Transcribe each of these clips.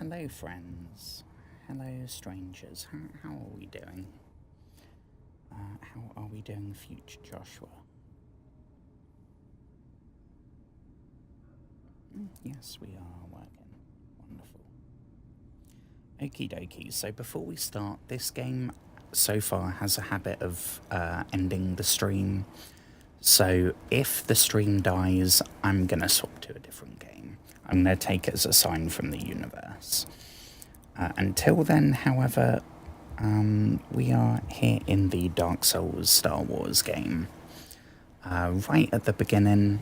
Hello friends, hello strangers, how are we doing? How are we doing, future Joshua? Yes, we are working. Wonderful. Okie dokie, so before we start, this game so far has a habit of ending the stream. So if the stream dies, I'm going to swap to a different game. I'm going to take it as a sign from the universe. Until then, however, we are here in the Dark Souls Star Wars game. Right at the beginning,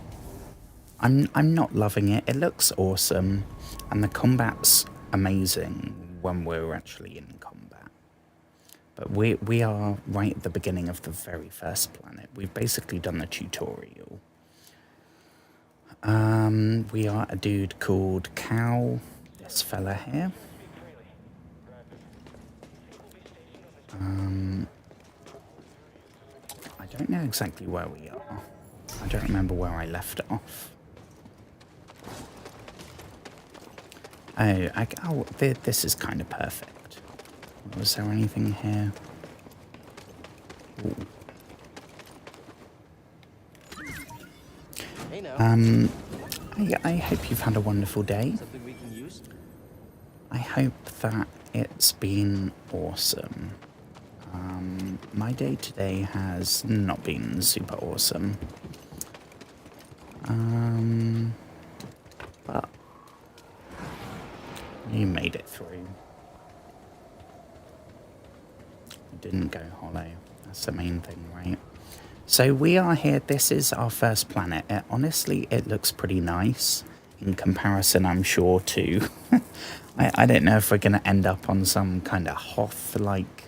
I'm not loving it. It looks awesome, and the combat's amazing when we're actually in combat. But we are right at the beginning of the very first planet. We've basically done the tutorial. We are a dude called Cow, this fella here. I don't know exactly where we are. I don't remember where I left off. Oh, this is kind of perfect. Was there anything here? Ooh. Hey now. I hope you've had a wonderful day. Something we can use? I hope that it's been awesome. My day today has not been super awesome. But you made it through. You didn't go hollow. That's the main thing, right? So we are here. This is our first planet. Honestly, it looks pretty nice in comparison, I'm sure, to... I don't know if we're going to end up on some kind of Hoth-like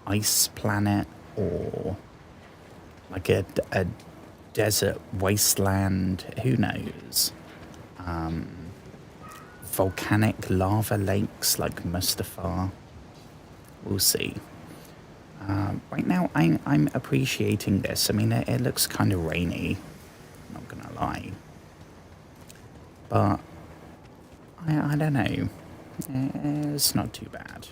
ice planet or like a desert wasteland. Who knows? Volcanic lava lakes like Mustafar. We'll see. Right now, I'm appreciating this. I mean, it looks kind of rainy, not gonna lie. But I don't know. It's not too bad.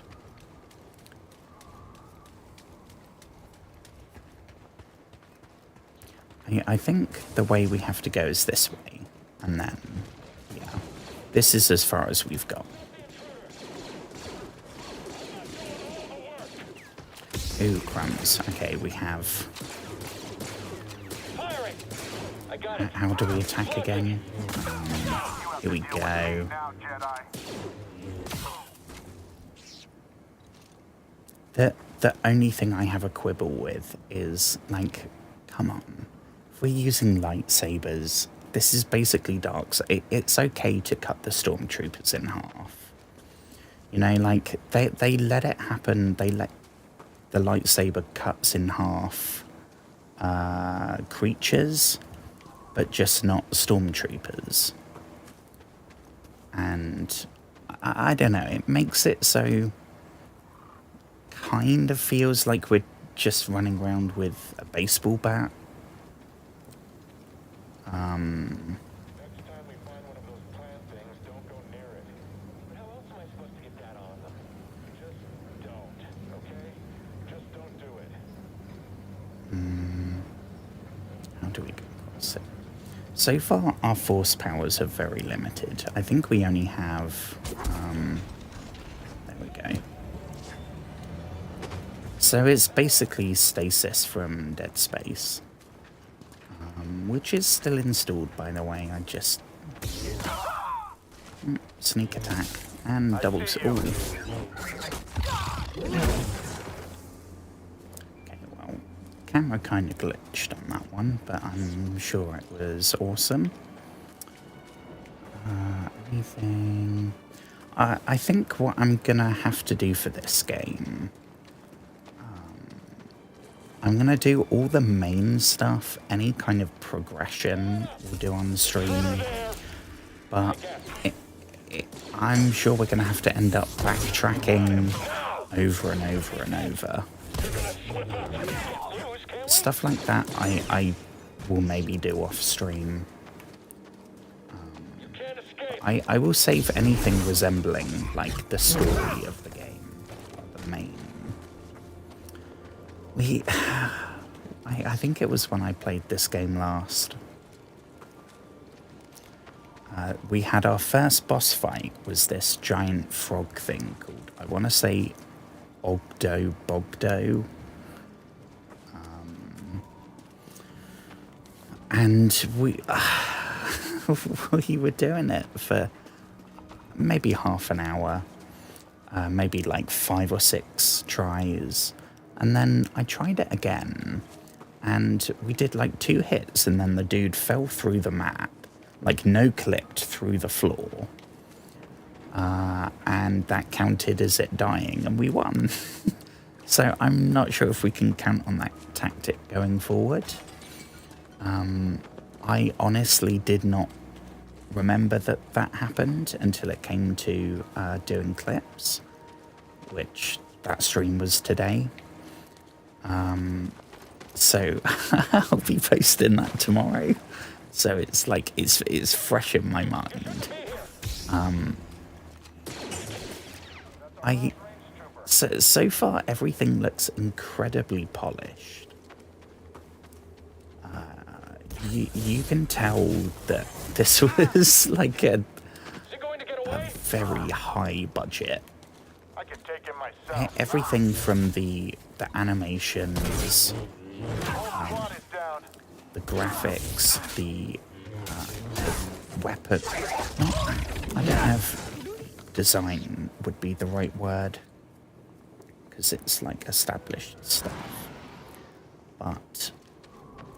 I think the way we have to go is this way, and then, yeah, this is as far as we've got. Ooh, crumbs. Okay, we have... How do we attack again? Here we go. The only thing I have a quibble with is, like, come on. If we're using lightsabers, this is basically Dark Souls. It's okay to cut the stormtroopers in half. You know, like, they let it happen. They let the lightsaber cuts in half creatures, but just not stormtroopers. And I don't know, it makes it so kind of feels like we're just running around with a baseball bat. Next time we find one of those plant things, don't go near it. But how else am I supposed to get that on them? Just don't, okay? Just don't do it. How do we go across it? So far, our force powers are very limited. I think we only have... there we go. So it's basically stasis from Dead Space. Which is still installed, by the way. I just... sneak attack. And double... Ooh. Okay, well, camera kind of glitched on that one, but I'm sure it was awesome. Anything... I think what I'm gonna have to do for this game... I'm going to do all the main stuff, any kind of progression we'll do on the stream, but I'm sure we're going to have to end up backtracking over and over and over. Stuff like that I will maybe do off stream. I will save anything resembling, like, the story of the game, the main. I think it was when I played this game last. We had our first boss fight, was this giant frog thing called, I want to say, Bogdo. And we were doing it for maybe half an hour, maybe like 5 or 6 tries. And then I tried it again, and we did like 2 hits, and then the dude fell through the map, like no-clipped through the floor. And that counted as it dying, and we won. So I'm not sure if we can count on that tactic going forward. I honestly did not remember that happened until it came to doing clips, which that stream was today. So I'll be posting that tomorrow. So it's like it's fresh in my mind. So far everything looks incredibly polished. You can tell that this was like a very high budget. I can take him myself. Everything from the animations, the graphics, the weapon. I don't know if design would be the right word, because it's like established stuff. But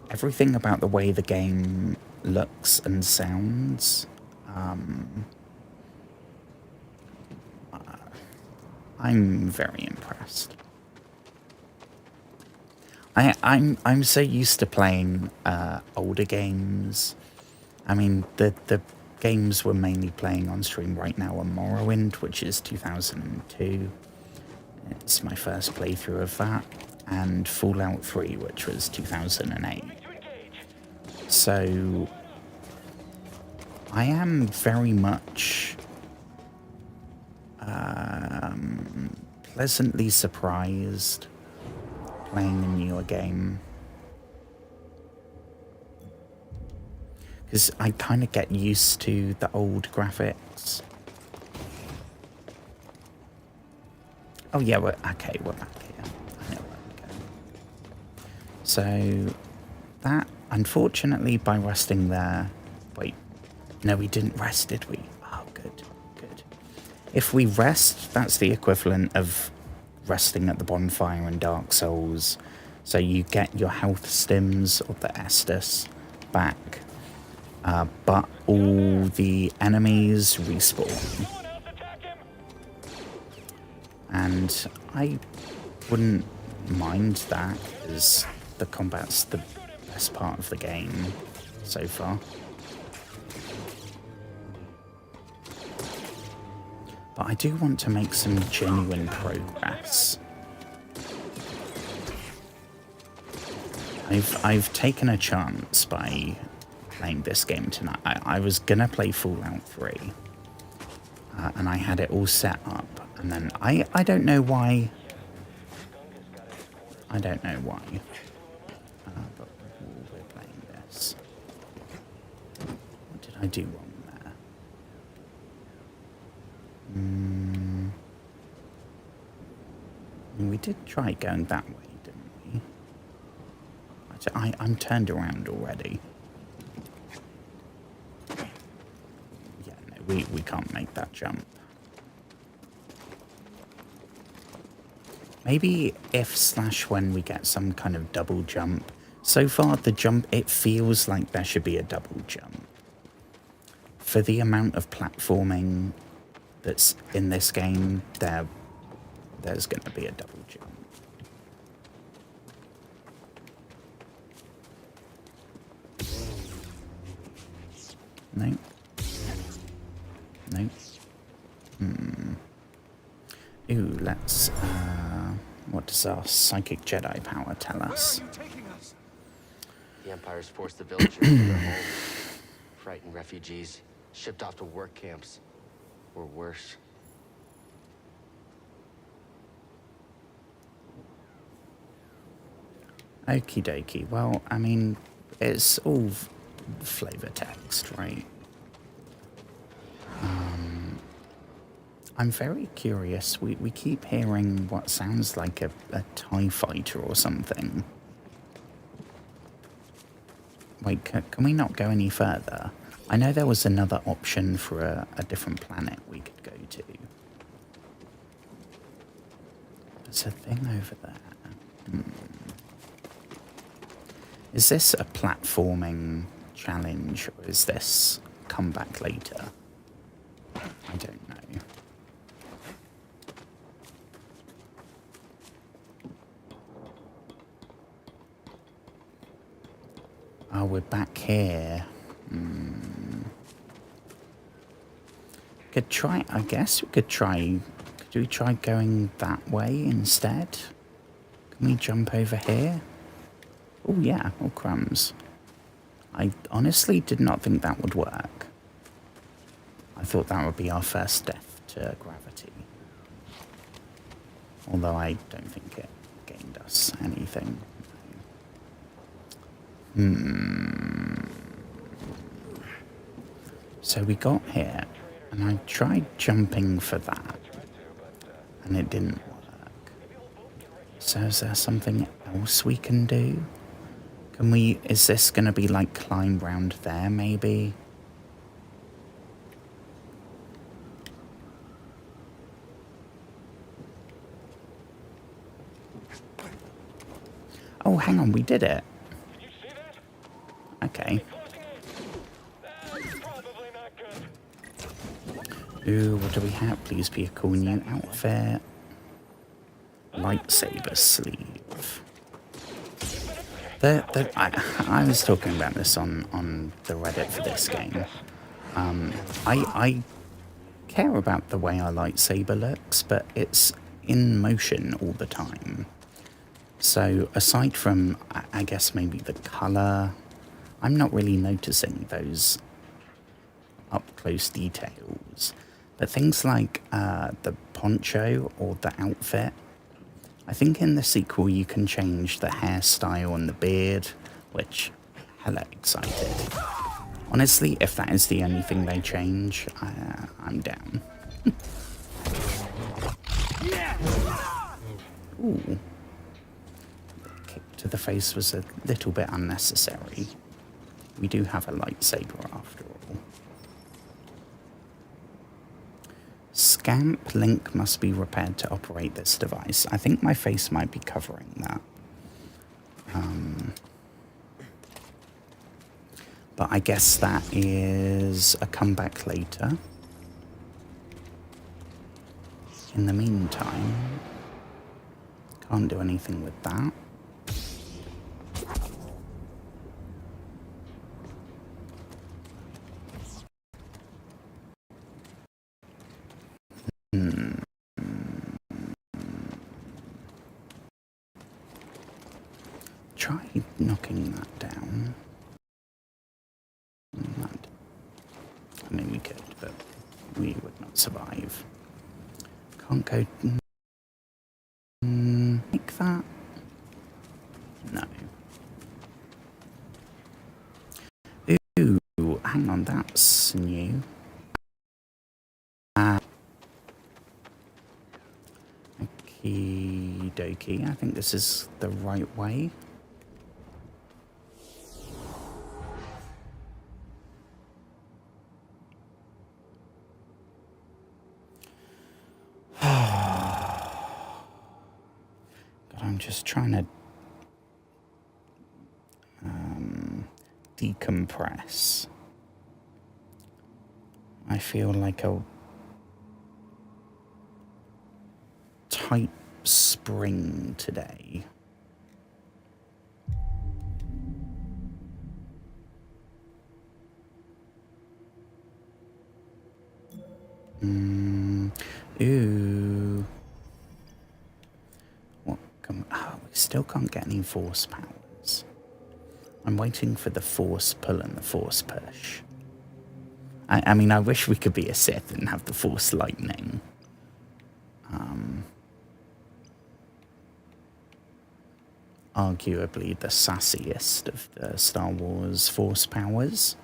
everything about the way the game looks and sounds, I'm very impressed. I'm so used to playing older games. I mean, the games we're mainly playing on stream right now are Morrowind, which is 2002. It's my first playthrough of that, and Fallout 3, which was 2008. So I am very much pleasantly surprised playing a newer game, because I kind of get used to the old graphics. Oh yeah, we're back here. I know where we're going. So that, unfortunately, by resting there... Wait, no, we didn't rest, did we? Oh, good. If we rest, that's the equivalent of resting at the bonfire in Dark Souls. So you get your health stims, or the Estus, back. But all the enemies respawn. And I wouldn't mind that, as the combat's the best part of the game so far. But I do want to make some genuine progress. I've taken a chance by playing this game tonight. I was gonna play Fallout 3, and I had it all set up, and then I don't know why. But we're playing this. What did I do wrong there? We did try going that way, didn't we? I'm turned around already. Yeah, no, we can't make that jump. Maybe if/when we get some kind of double jump. So far, the jump, it feels like there should be a double jump. For the amount of platforming that's in this game, there's going to be a double jump. No. Ooh, let's... what does our psychic Jedi power tell us? Where are you taking us? The Empire's forced the villagers to their homes, frightened refugees. shipped off to work camps, or worse. Okie dokie. Well, I mean, it's all flavor text, right? I'm very curious. We keep hearing what sounds like a TIE fighter or something. Wait, can we not go any further? I know there was another option for a different planet we could go to. There's a thing over there. Is this a platforming challenge, or is this come back later? I don't know. Oh, we're back here. Could try, I guess we could try, could we try going that way instead? Can we jump over here? Oh yeah, oh crumbs. I honestly did not think that would work. I thought that would be our first death to gravity. Although I don't think it gained us anything. So we got here, and I tried jumping for that, and it didn't work. So is there something else we can do? Can we, is this going to be like climb round there maybe? Oh, hang on, we did it. Did you see that? Okay. That's probably not good. Ooh, what do we have? Please be a cool new outfit. Lightsaber sleeve. I was talking about this on the Reddit for this game. I care about the way our lightsaber looks, but it's in motion all the time. So aside from, I guess, maybe the colour, I'm not really noticing those up-close details. But things like the poncho or the outfit, I think in the sequel you can change the hairstyle and the beard, which, hella excited. Honestly, if that is the only thing they change, I'm down. Ooh. Kick to the face was a little bit unnecessary. We do have a lightsaber after all. Scamp link must be repaired to operate this device. I think my face might be covering that. But I guess that is a comeback later. In the meantime, can't do anything with that. Try knocking that down. I mean, we could, but we would not survive. Can't go... like that? No. Ooh, hang on, that's new. Okie dokie, I think this is the right way. I'm just trying to decompress. I feel like a tight spring today. Ooh. What can... Oh, we still can't get any force powers. I'm waiting for the force pull and the force push. I mean, I wish we could be a Sith and have the Force lightning. Arguably the sassiest of the Star Wars Force powers.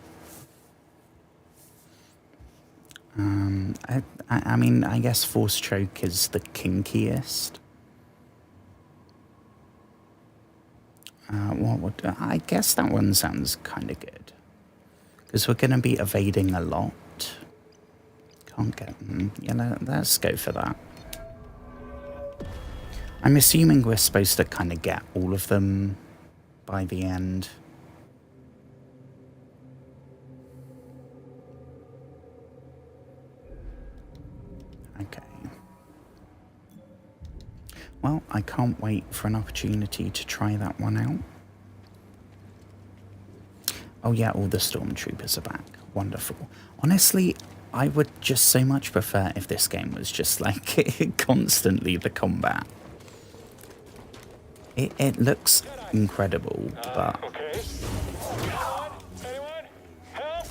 I mean, I guess Force Choke is the kinkiest. I guess that one sounds kind of good. Because we're going to be evading a lot. Can't get... let's go for that. I'm assuming we're supposed to kind of get all of them by the end. Okay. Well, I can't wait for an opportunity to try that one out. Oh yeah, all the stormtroopers are back. Wonderful. Honestly, I would just so much prefer if this game was just like constantly the combat. It looks incredible, but... Okay. Anyone? Help!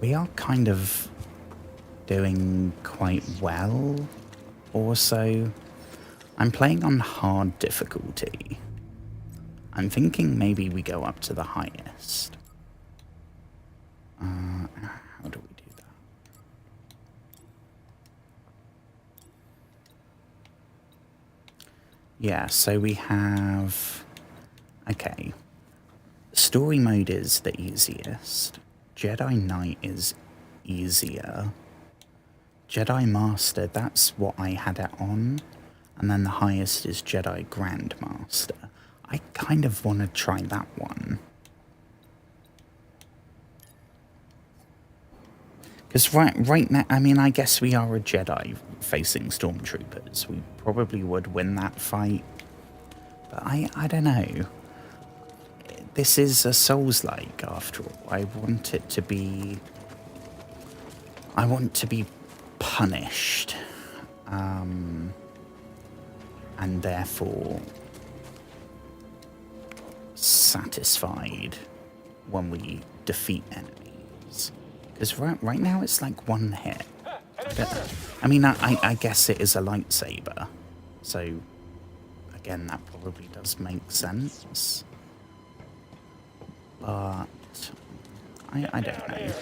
We are kind of doing quite well, also. I'm playing on hard difficulty. I'm thinking maybe we go up to the highest. How do we do that? Yeah, so we have... Okay. Story mode is the easiest. Jedi Knight is easier. Jedi Master, that's what I had it on. And then the highest is Jedi Grandmaster. I kind of want to try that one. Because right now, I mean, I guess we are a Jedi facing Stormtroopers. We probably would win that fight. But I don't know. This is a Souls-like, after all. I want it to be... I want to be punished. And therefore satisfied when we defeat enemies. Because right now it's like one hit. I mean, I guess it is a lightsaber. So, again, that probably does make sense. But I don't know.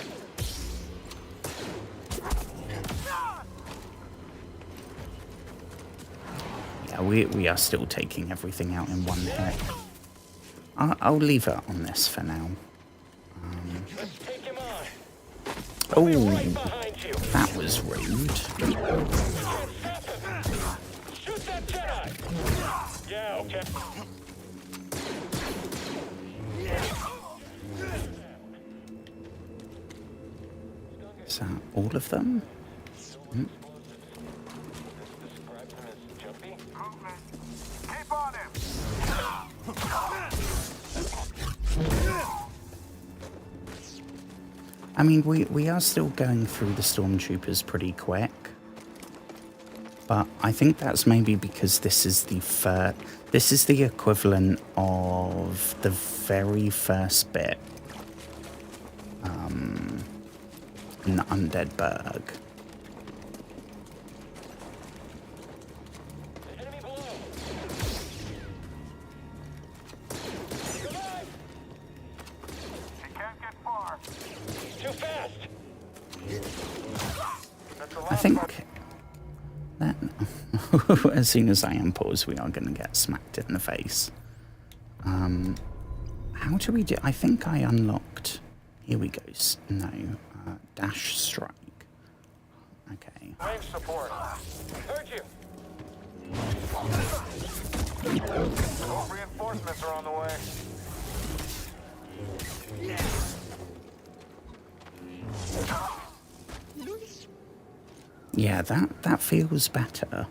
Yeah, we are still taking everything out in one hit. I'll leave it on this for now. Oh, that was rude. Shoot that Jedi! Yeah, okay. Is that all of them? Hmm? Keep on him! I mean, we are still going through the stormtroopers pretty quick. But I think that's maybe because this is the equivalent of the very first bit in the Undead Burg. Enemy below! He can't get far. Too fast! I think that as soon as I unpause, we are going to get smacked in the face. How do we do? I think I unlocked. Here we go. No, dash strike. Okay. Range support. Heard you. More reinforcements are on the way. Yeah, that feels better.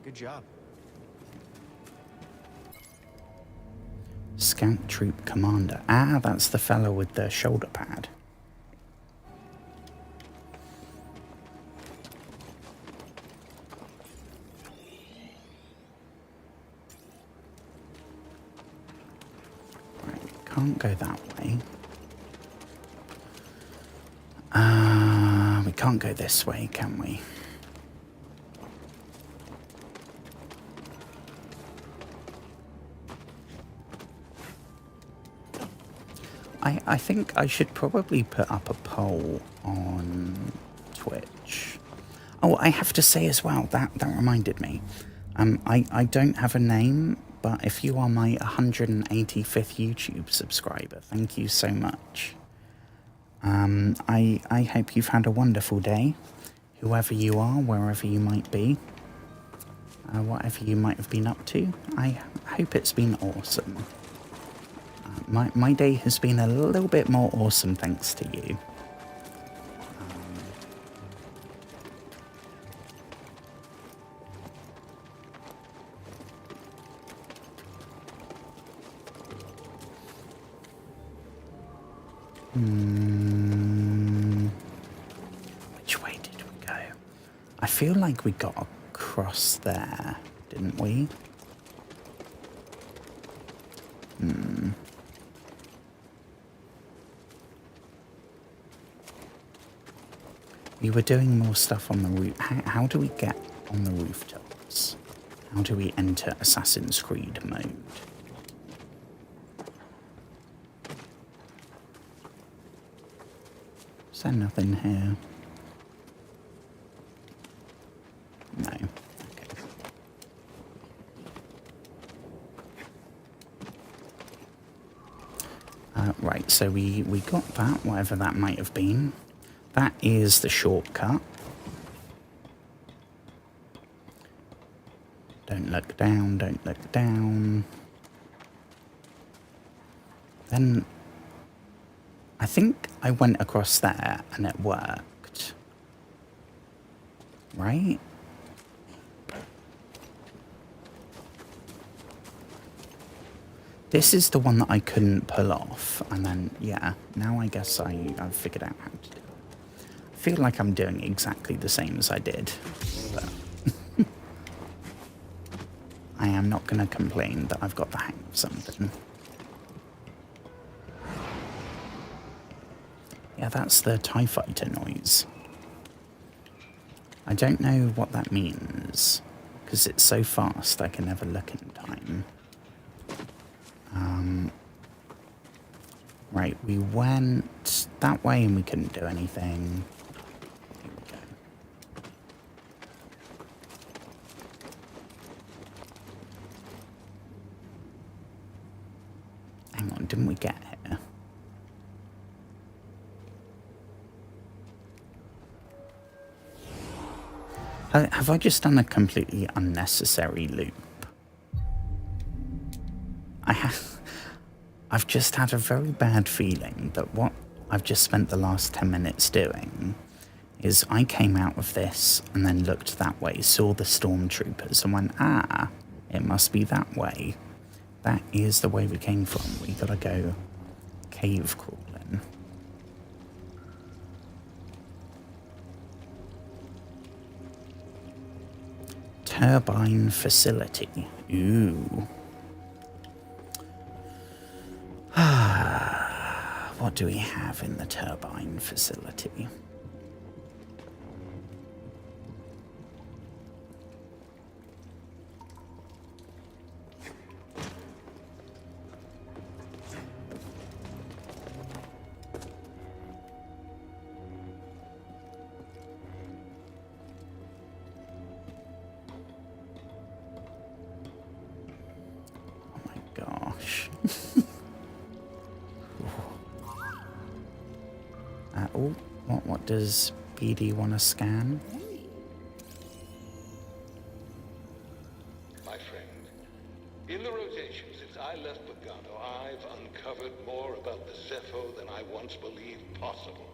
Good job. Scout Troop Commander. Ah, that's the fellow with the shoulder pad. can't go that way. We can't go this way, can we? I think I should probably put up a poll on Twitch. Oh, I have to say as well, that reminded me. I don't have a name, but if you are my 185th YouTube subscriber, thank you so much. I hope you've had a wonderful day, whoever you are, wherever you might be, whatever you might have been up to. I hope it's been awesome. My day has been a little bit more awesome thanks to you. Which way did we go? I feel like we got across there, didn't we? We were doing more stuff on the roof. How do we get on the rooftops? How do we enter Assassin's Creed mode? Is there nothing here? No. Okay. Right, so we got that, whatever that might have been. That is the shortcut. Don't look down, don't look down. Then I think I went across there and it worked. Right? This is the one that I couldn't pull off. And then, yeah, now I guess I've figured out how to do it. I feel like I'm doing exactly the same as I did. But I am not going to complain that I've got the hang of something. Yeah, that's the TIE fighter noise. I don't know what that means, because it's so fast I can never look in time. Right, we went that way and we couldn't do anything. Here we go. Hang on, didn't we get here? Have I just done a completely unnecessary loop? I've just had a very bad feeling that what I've just spent the last 10 minutes doing is I came out of this and then looked that way, saw the stormtroopers and went, ah, it must be that way. That is the way we came from. We gotta go cave crawling. Turbine facility. Ooh. What do we have in the turbine facility? Oh my gosh. Oh, what does BD want to scan? My friend, in the rotation since I left Bogano, I've uncovered more about the Zepho than I once believed possible.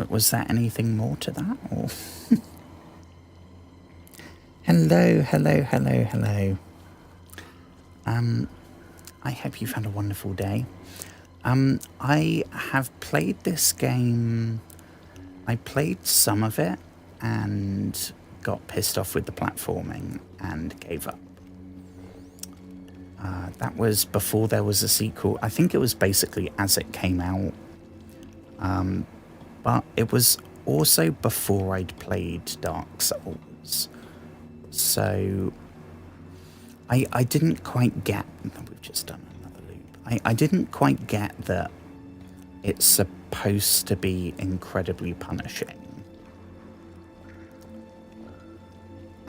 Was there anything more to that? Or hello, hello, hello, hello. I hope you've had a wonderful day. I have played this game. I played some of it, and got pissed off with the platforming and gave up. That was before there was a sequel. I think it was basically as it came out. But it was also before I'd played Dark Souls. So I didn't quite get... We've just done another loop. I didn't quite get that it's supposed to be incredibly punishing.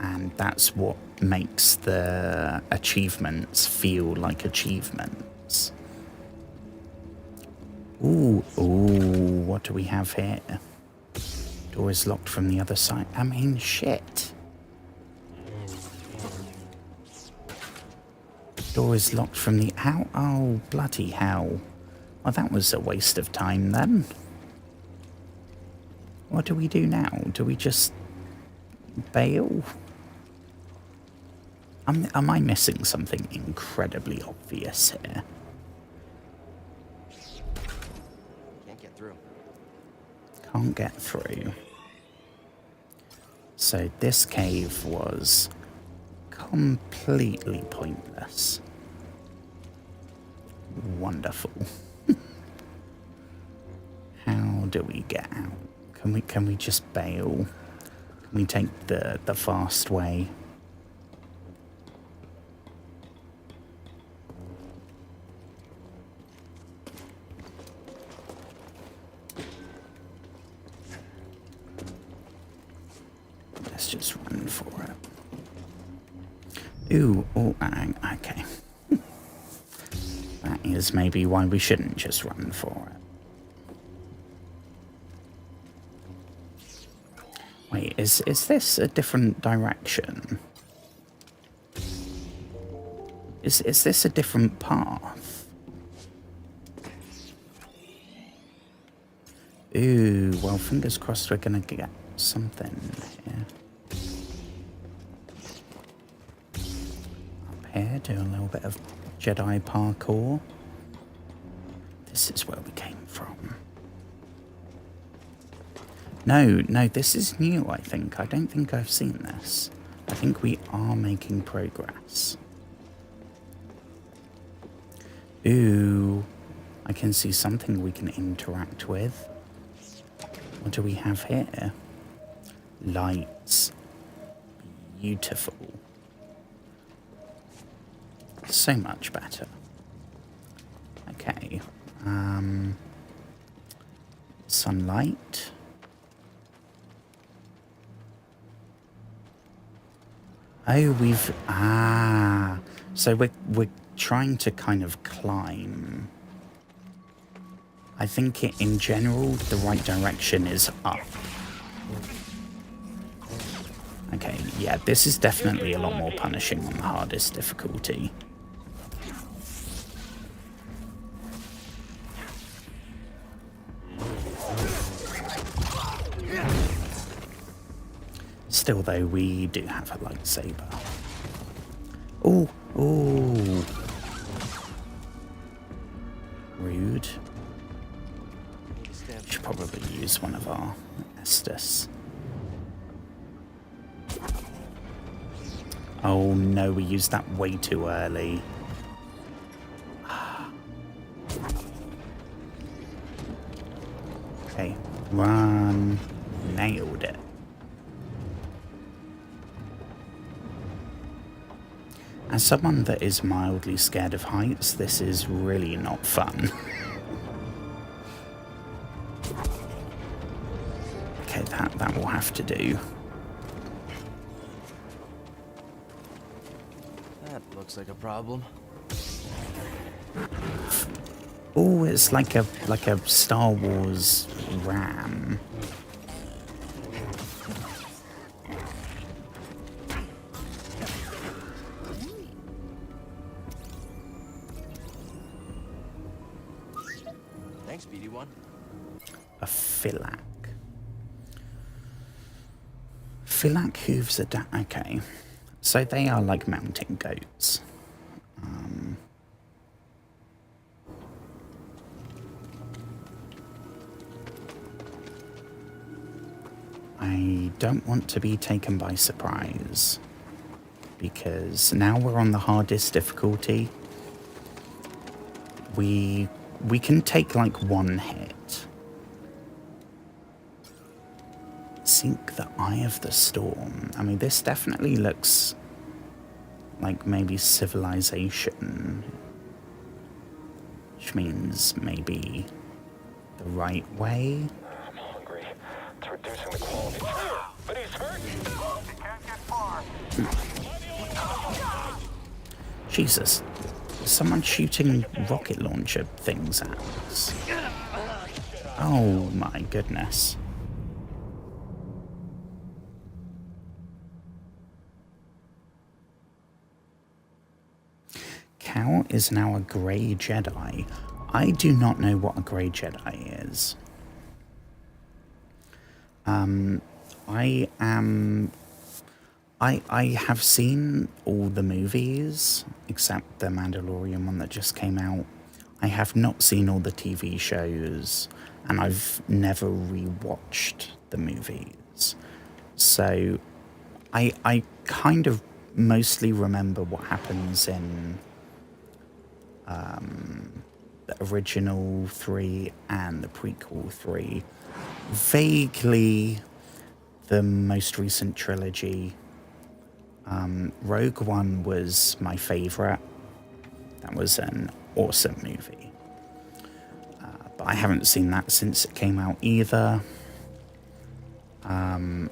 And that's what makes the achievements feel like achievements. Ooh, what do we have here? Door is locked from the other side. I mean, shit. Door is locked from the... How? Oh, bloody hell. Well, that was a waste of time then. What do we do now? Do we just bail? Am I missing something incredibly obvious here? Can't get through. Can't get through. So this cave was completely pointless. Wonderful. How do we get out? Can we just bail? Can we take the fast way? Let's just run for it. Ooh, oh, okay. That is maybe why we shouldn't just run for it. Wait, is this a different direction? Is this a different path? Ooh, well, fingers crossed we're gonna get something here. Up here, do a little bit of Jedi parkour. This is where we came from. No, this is new, I think. I don't think I've seen this. I think we are making progress. Ooh, I can see something we can interact with. What do we have here? Lights. Beautiful. So much better. Okay. Sunlight. Oh, we've... So we're trying to kind of climb. I think in general, the right direction is up. Okay, yeah, this is definitely a lot more punishing on the hardest difficulty. Still, though, we do have a lightsaber. Ooh. Rude. Should probably use one of our Estus. Oh no, we used that way too early. Okay, run. Nailed it. As someone that is mildly scared of heights, this is really not fun. Okay, that will have to do. That looks like a problem. Oh, it's like a Star Wars ram. Thanks, BD1. A Philac. Philac hooves are down. Okay. So they are like mountain goats. I don't want to be taken by surprise, because now we're on the hardest difficulty. We can take like one hit. Seek the Eye of the Storm. I mean, this definitely looks like maybe civilization, which means maybe the right way. I'm hungry. It's reducing the quality. But he's hurt. He can't get far. Jesus, is someone shooting rocket launcher things at us? Oh my goodness. Cal is now a grey Jedi. I do not know what a grey Jedi is. I have seen all the movies except the Mandalorian one that just came out. I have not seen all the TV shows, and I've never rewatched the movies. So I kind of mostly remember what happens in the original 3 and the prequel 3. Vaguely the most recent trilogy. Rogue One was my favourite. That was an awesome movie. But I haven't seen that since it came out either. And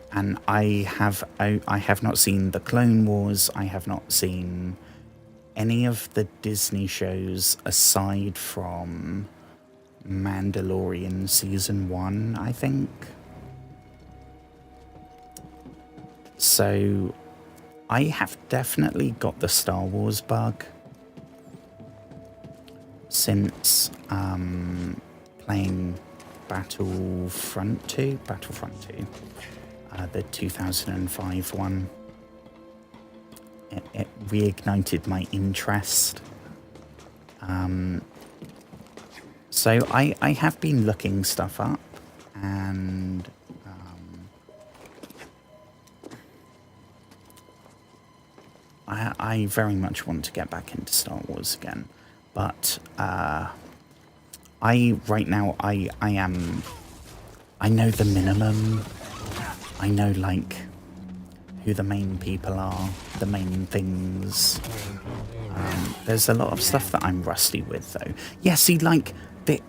I have not seen the Clone Wars. I have not seen any of the Disney shows aside from Mandalorian Season 1, I think. So I have definitely got the Star Wars bug since playing Battlefront 2, the 2005 one. It reignited my interest. So I have been looking stuff up, and I very much want to get back into Star Wars again. But right now I know the minimum. I know like who the main people are, the main things. There's a lot of stuff that I'm rusty with though. Yeah, see, like,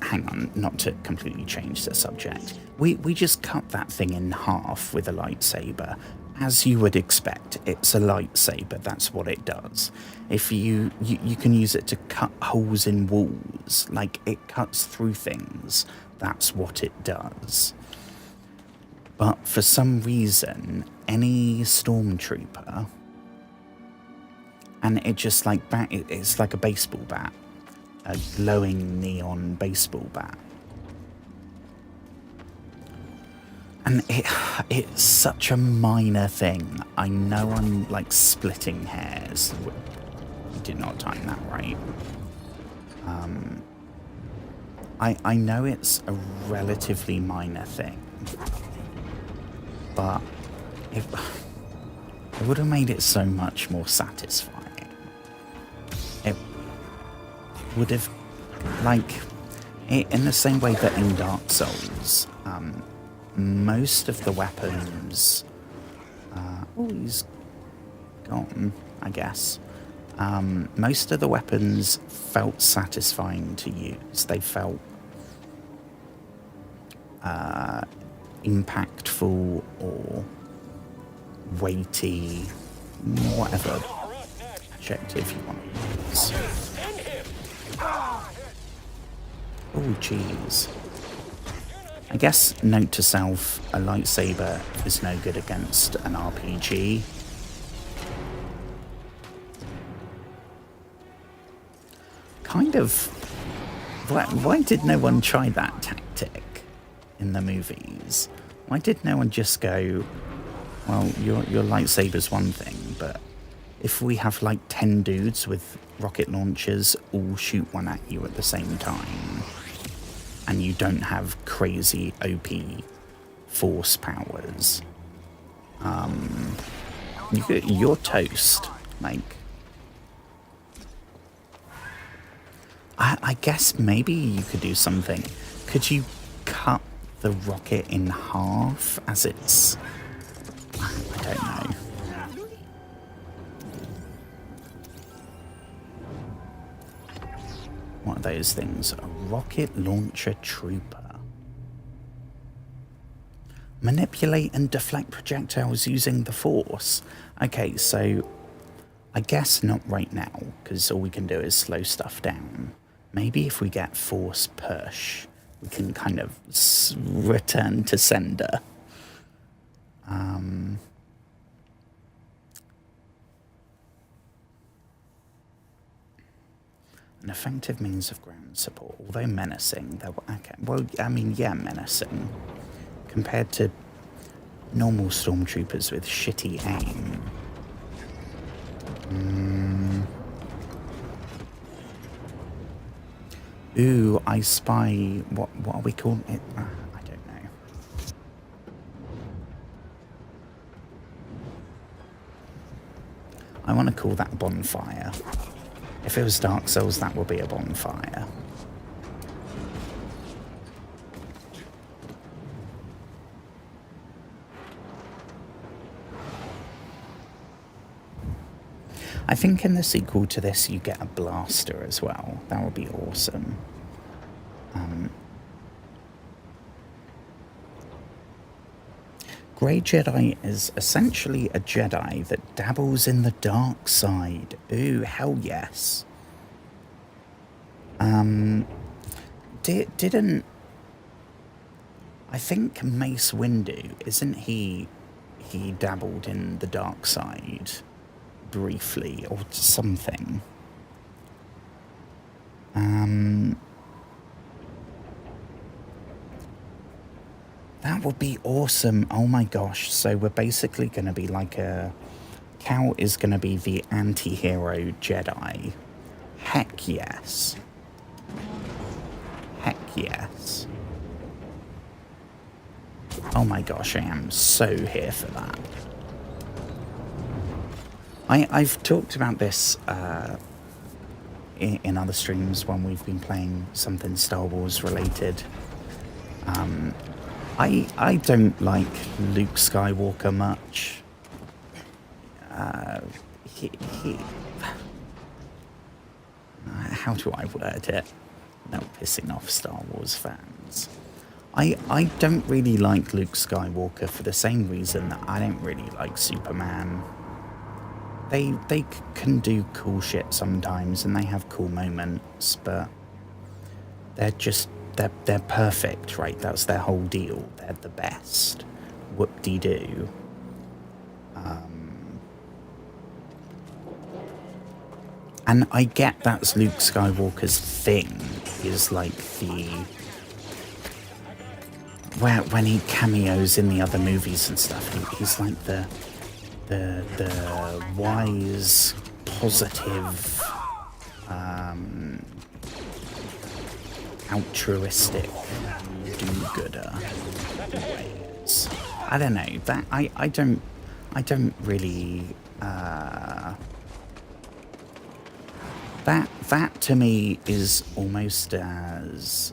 hang on, not to completely change the subject. We just cut that thing in half with a lightsaber. As you would expect, it's a lightsaber, that's what it does. If you can use it to cut holes in walls, like it cuts through things, that's what it does. But for some reason, any stormtrooper, and it just like it's like a baseball bat, a glowing neon baseball bat. And it's such a minor thing. I know I'm like splitting hairs. You did not time that right. I know it's a relatively minor thing, but it would have made it so much more satisfying. It would have, like, in the same way that in Dark Souls, most of the weapons... oh, he's gone, I guess. Most of the weapons felt satisfying to use. They felt impactful or weighty, whatever adjective you want to use. Oh, jeez. I guess, note to self, a lightsaber is no good against an RPG. Kind of... Why did no one try that tactic in the movies? Why did no one just go, well, your lightsaber's one thing, but if we have like 10 dudes with rocket launchers all shoot one at you at the same time, and you don't have crazy OP force powers, You're toast. Like, I guess maybe you could do something. Could you cut the rocket in half as it's... I don't know. What are those things? A rocket launcher trooper. Manipulate and deflect projectiles using the force. Okay, so I guess not right now, because all we can do is slow stuff down. Maybe if we get force push, we can kind of return to sender. An effective means of ground support, although menacing. Okay, well, I mean, yeah, menacing. Compared to normal stormtroopers with shitty aim. Ooh, I spy... What are we calling it? I don't know. I want to call that bonfire. If it was Dark Souls, that would be a bonfire. I think in the sequel to this, you get a blaster as well. That would be awesome. Grey Jedi is essentially a Jedi that dabbles in the dark side. Ooh, hell yes. Didn't... I think Mace Windu, isn't he dabbled in the dark side briefly or something? That would be awesome. Oh my gosh. So we're basically going to be like a... Cal is going to be the anti-hero Jedi. Heck yes. Heck yes. Oh my gosh, I am so here for that. I've talked about this in other streams when we've been playing something Star Wars related. I don't like Luke Skywalker much. How do I word it? No, pissing off Star Wars fans. I don't really like Luke Skywalker for the same reason that I don't really like Superman. They can do cool shit sometimes and they have cool moments, but they're just... They're perfect, right? That's their whole deal. They're the best. Whoop-de-doo. And I get that's Luke Skywalker's thing, is like the... when he cameos in the other movies and stuff, he's like the wise, positive, altruistic do-gooder ways. I don't know, that I don't really that to me is almost as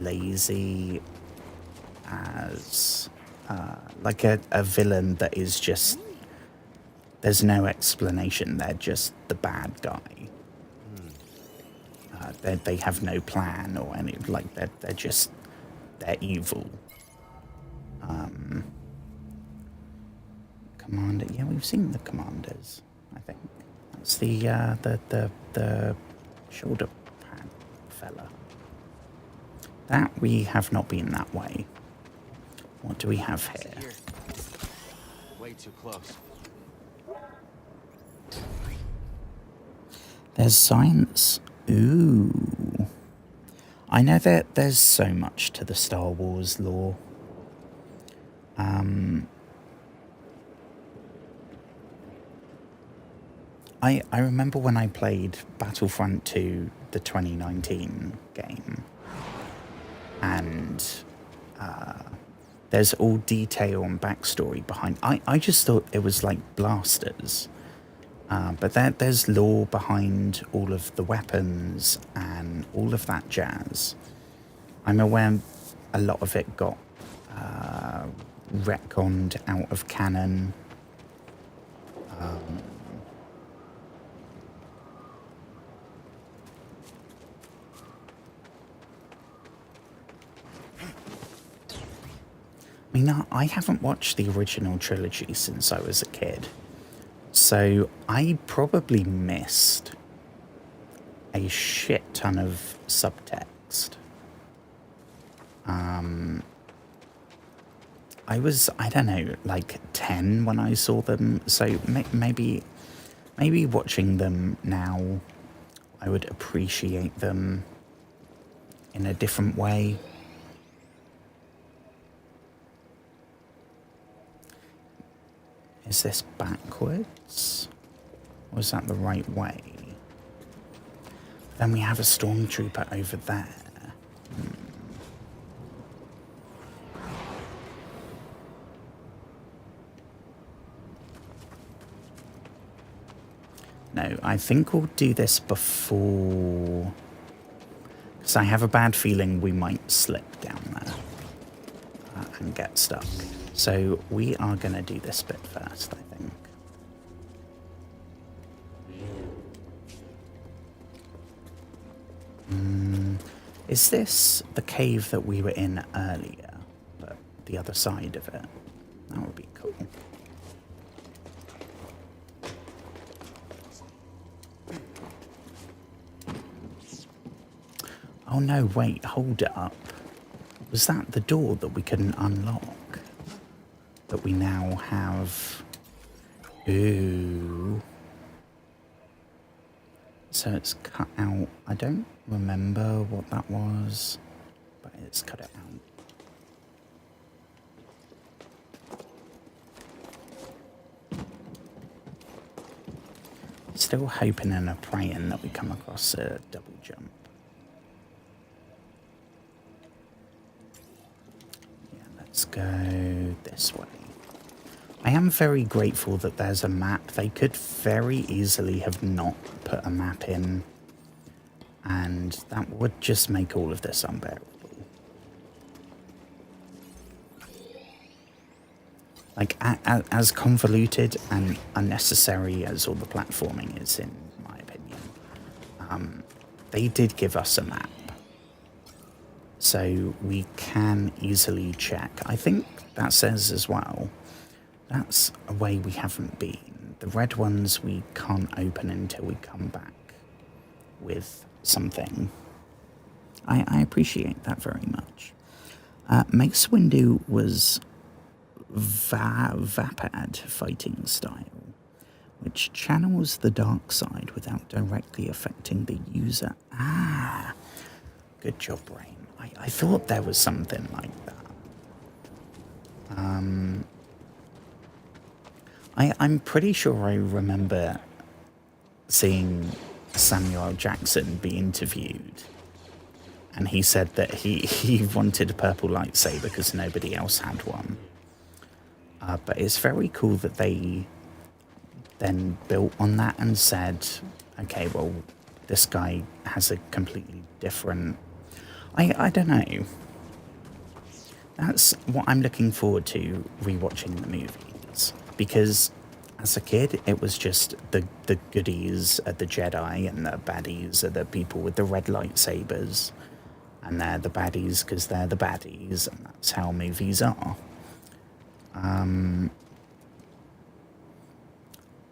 lazy as like a villain that is just, there's no explanation, they're just the bad guy. They have no plan or any, like, they're just, they're evil. Commander, yeah, we've seen the commanders, I think. That's the shoulder pad fella. That we have not been that way. What do we have here? Way too close. There's science. Ooh. I know that there's so much to the Star Wars lore. I remember when I played Battlefront 2, the 2019 game, and there's all detail and backstory behind. I just thought it was like blasters. But there's lore behind all of the weapons and all of that jazz. I'm aware a lot of it got retconned out of canon. I mean, I haven't watched the original trilogy since I was a kid. So I probably missed a shit ton of subtext. I was, I don't know, like 10 when I saw them. So maybe watching them now, I would appreciate them in a different way. Is this backwards? Or is that the right way? Then we have a stormtrooper over there. No, I think we'll do this before... Because I have a bad feeling we might slip down there and get stuck. So we are going to do this bit first, I think. Is this the cave that we were in earlier, but the other side of it? That would be cool. Oh no, wait, hold it up. Was that the door that we couldn't unlock? That we now have... Ooh. So it's cut out. I don't remember what that was, but it's cut it out. Still hoping and praying that we come across a double jump. Yeah, let's go this way. I am very grateful that there's a map. They could very easily have not put a map in, and that would just make all of this unbearable. Like, as convoluted and unnecessary as all the platforming is, in my opinion, they did give us a map. So we can easily check. I think that says as well, that's a way we haven't been. The red ones we can't open until we come back with something. I appreciate that very much. Mace Windu was Vapad fighting style, which channels the dark side without directly affecting the user. Ah, good job, Brain. I thought there was something like that. I'm pretty sure I remember seeing Samuel Jackson be interviewed, and he said that he wanted a purple lightsaber because nobody else had one. But it's very cool that they then built on that and said, okay, well, this guy has a completely different... I don't know. That's what I'm looking forward to rewatching the movies. Because as a kid, it was just the goodies are the Jedi and the baddies are the people with the red lightsabers. And they're the baddies because they're the baddies, and that's how movies are.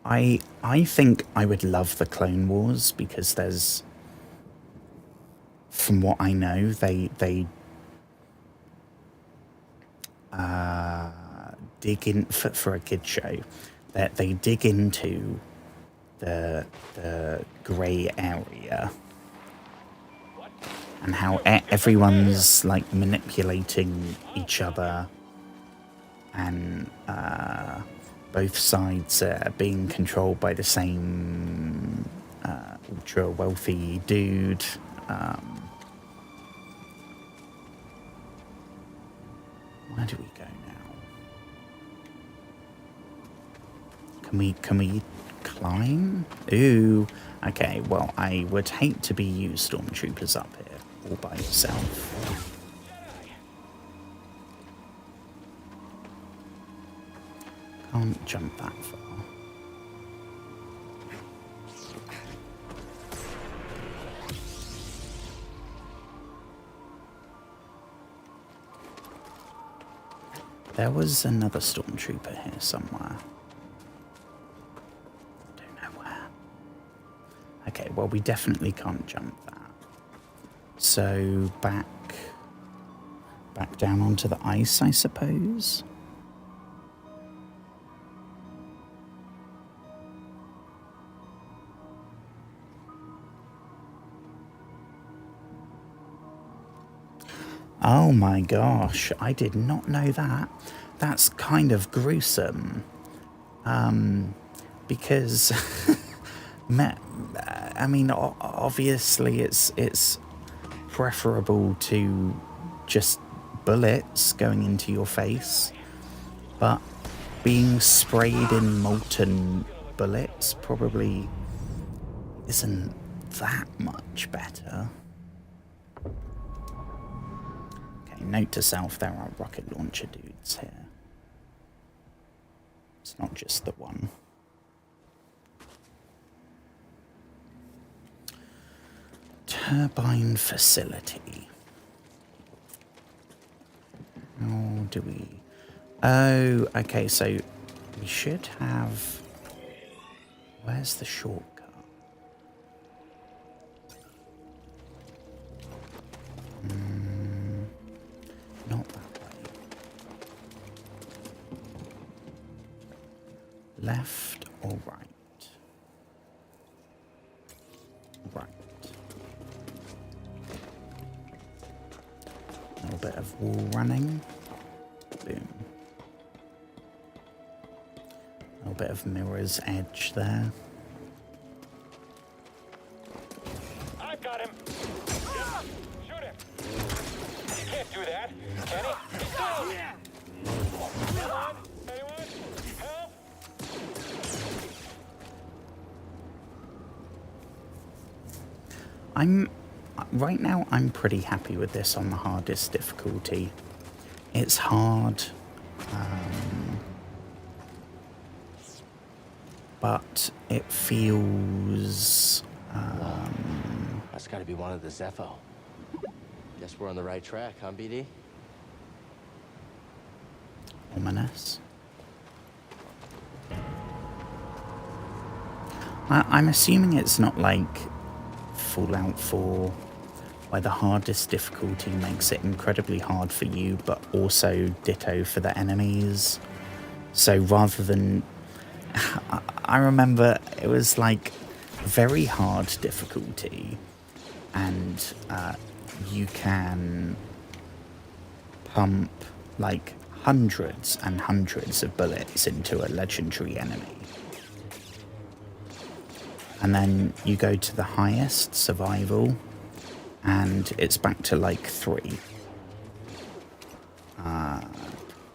I think I would love the Clone Wars because there's, from what I know, they dig in for a kid show. That they dig into the grey area and how everyone's like manipulating each other, and both sides are being controlled by the same ultra wealthy dude. Where do we go now? Can we climb? Ooh. Okay, well, I would hate to be you stormtroopers up here all by yourself. Can't jump that far. There was another stormtrooper here somewhere. Don't know where. Okay, well, we definitely can't jump that. So back down onto the ice, I suppose. Oh my gosh, I did not know that. That's kind of gruesome. Because, I mean, obviously it's preferable to just bullets going into your face, but being sprayed in molten bullets probably isn't that much better. Note to self, there are rocket launcher dudes here. It's not just the one. Turbine facility. How do we... Oh, okay, so we should have... Where's the shortcut? Not that way. Left or right? Right. A little bit of wall running. Boom. A little bit of mirror's edge there. I've got him. Shoot him. He can't do that, can he? He's down. Anyone? Anyone? Help? Right now, I'm pretty happy with this on the hardest difficulty. It's hard, but it feels... That's got to be one of the Zepho. Guess we're on the right track, huh, BD? Ominous. I'm assuming it's not like Fallout 4, where the hardest difficulty makes it incredibly hard for you, but also ditto for the enemies. So rather than... I remember it was like very hard difficulty, and you can pump like hundreds and hundreds of bullets into a legendary enemy. And then you go to the highest, survival, and it's back to like 3.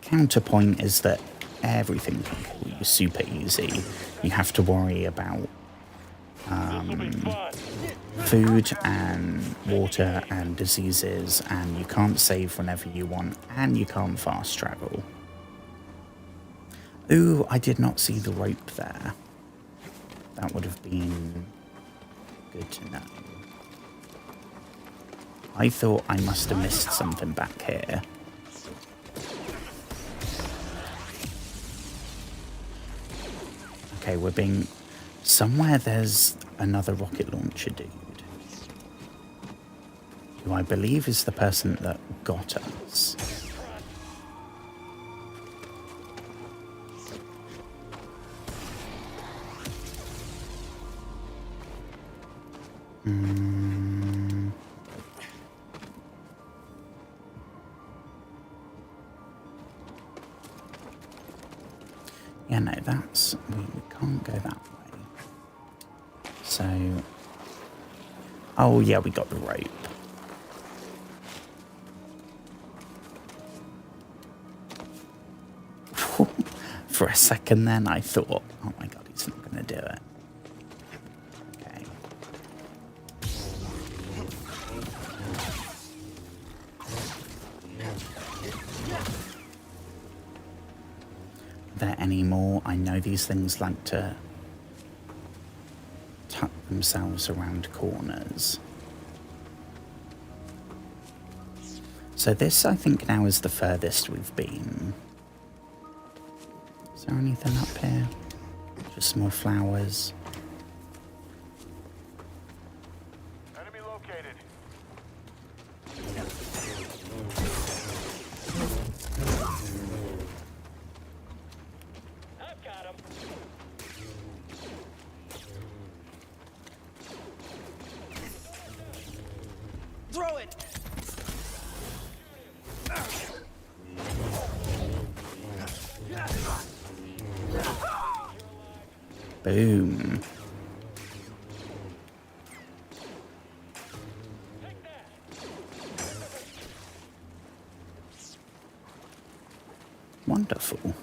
Counterpoint is that everything can kill you super easy. You have to worry about food and water and diseases, and you can't save whenever you want, and you can't fast travel. Ooh, I did not see the rope there. That would have been good to know. I thought I must have missed something back here. Okay, we're being... Somewhere there's another rocket launcher dude, who I believe is the person that got us. Yeah, no, that's... We can't go that way. So... Oh, yeah, we got the rope. for a second then. I thought, oh my god, he's not going to do it. Okay. Are there any more? I know these things like to tuck themselves around corners. So this, I think, now is the furthest we've been. Is there anything up here? Just more flowers. Enemy located. I've got him. Throw it! Boom. Wonderful.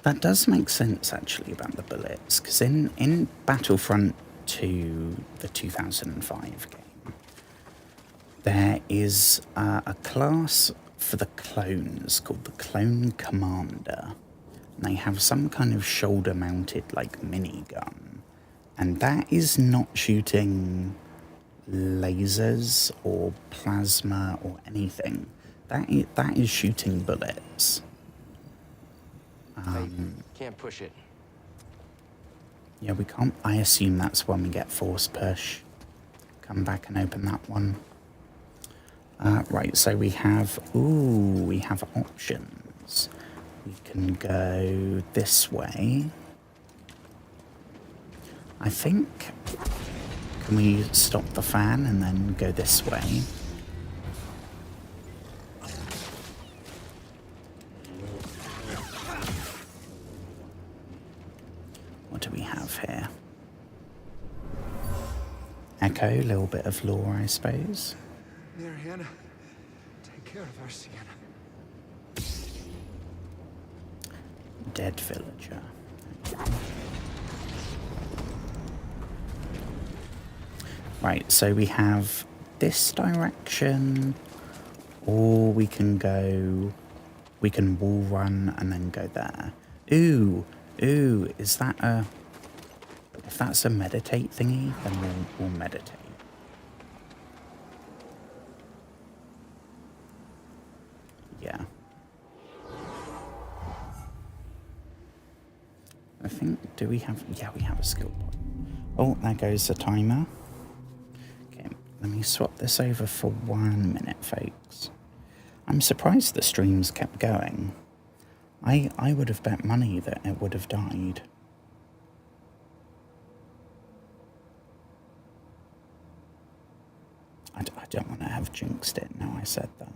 That does make sense, actually, about the bullets, because in Battlefront 2, the 2005 game, there is a class for the clones called the Clone Commander. And they have some kind of shoulder-mounted, like, minigun. And that is not shooting lasers or plasma or anything. That is shooting bullets. Can't push it. Yeah, we can't. I assume that's when we get force push. Come back and open that one. Right, so we have... Ooh, we have options. We can go this way. I think... Can we stop the fan and then go this way? What do we have here? Echo, a little bit of lore, I suppose. There, Hannah. Take care of our Sienna. Dead villager. Right, so we have this direction, or we can go... We can wall run and then go there. Ooh, is that a... If that's a meditate thingy, then we'll meditate. Yeah. I think, do we have... Yeah, we have a skill point. Oh, there goes the timer. Okay, let me swap this over for 1 minute, folks. I'm surprised the streams kept going. I would have bet money that it would have died. I don't want to have jinxed it now I said that.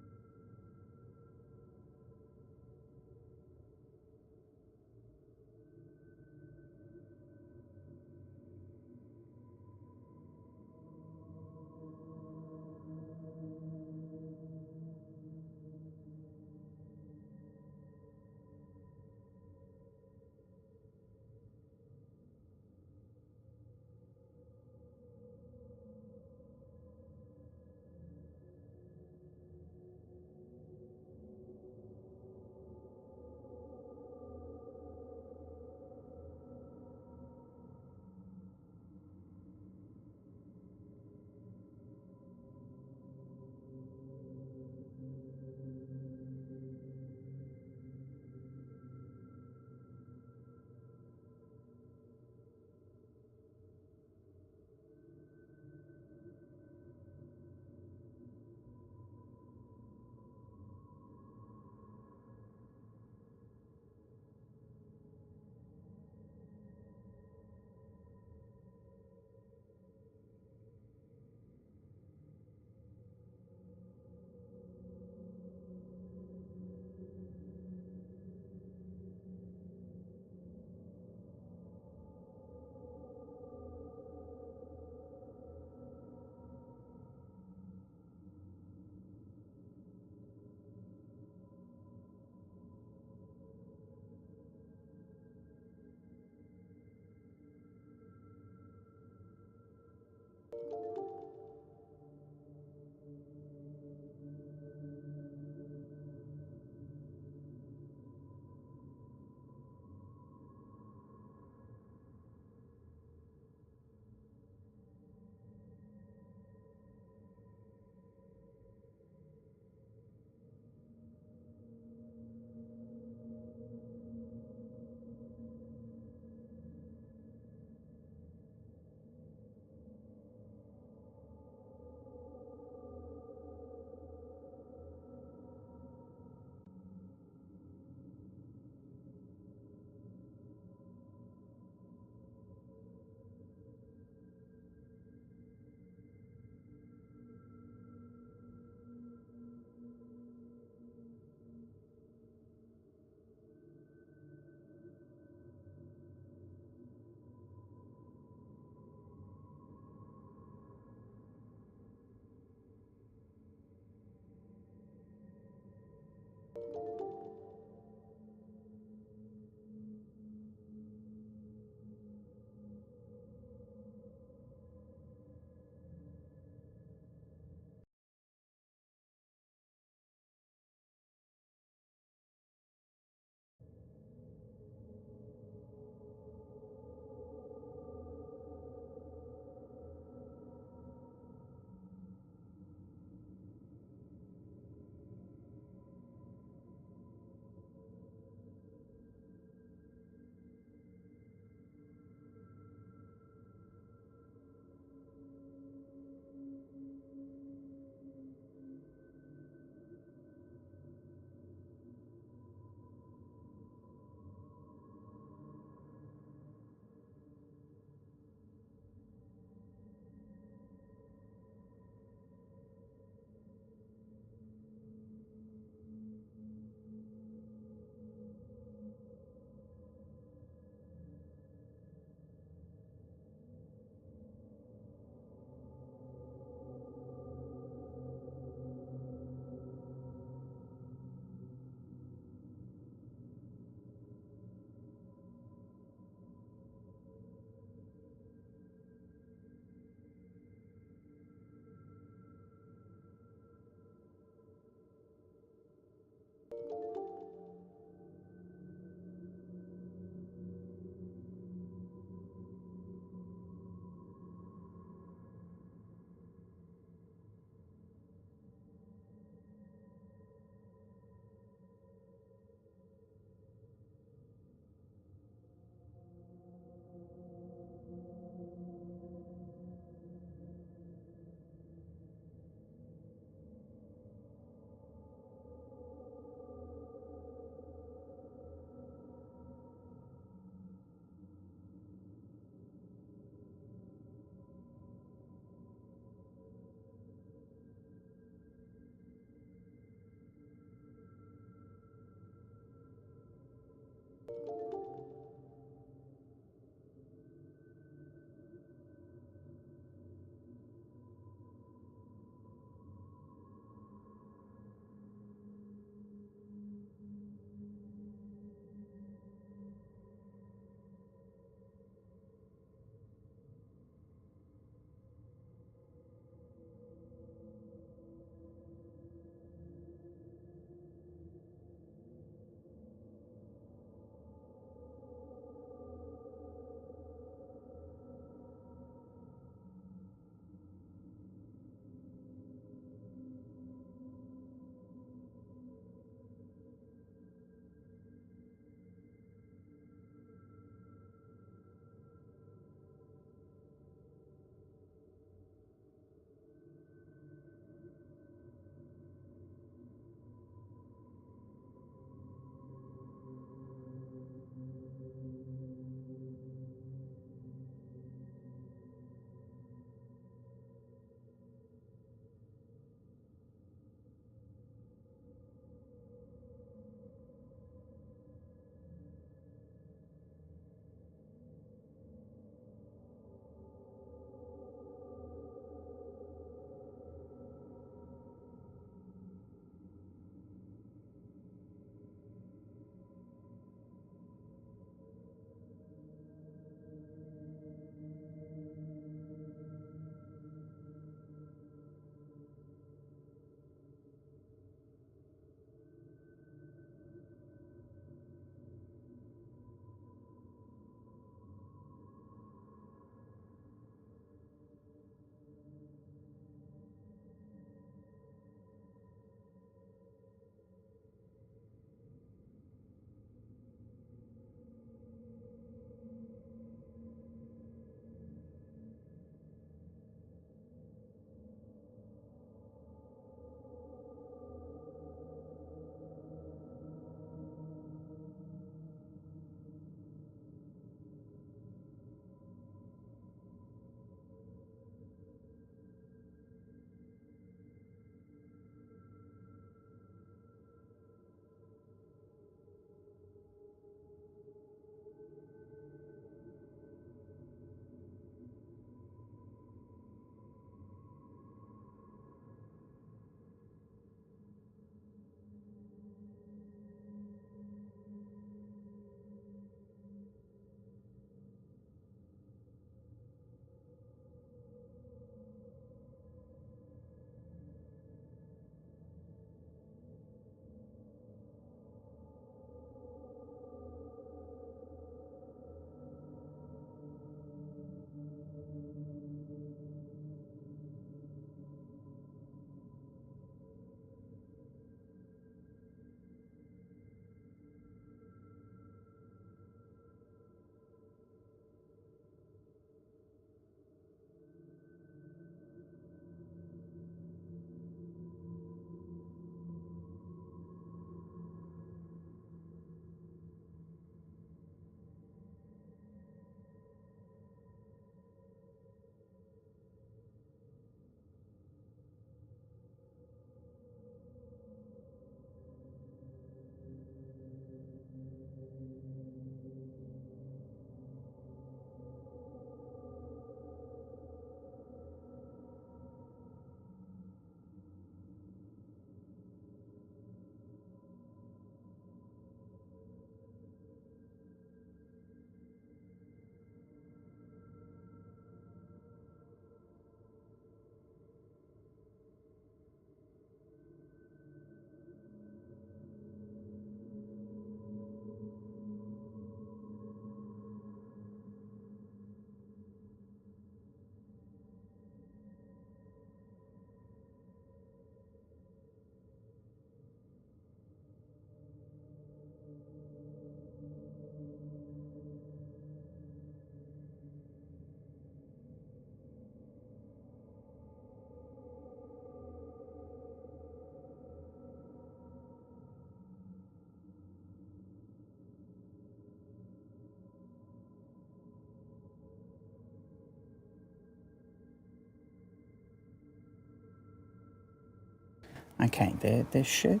Okay, this should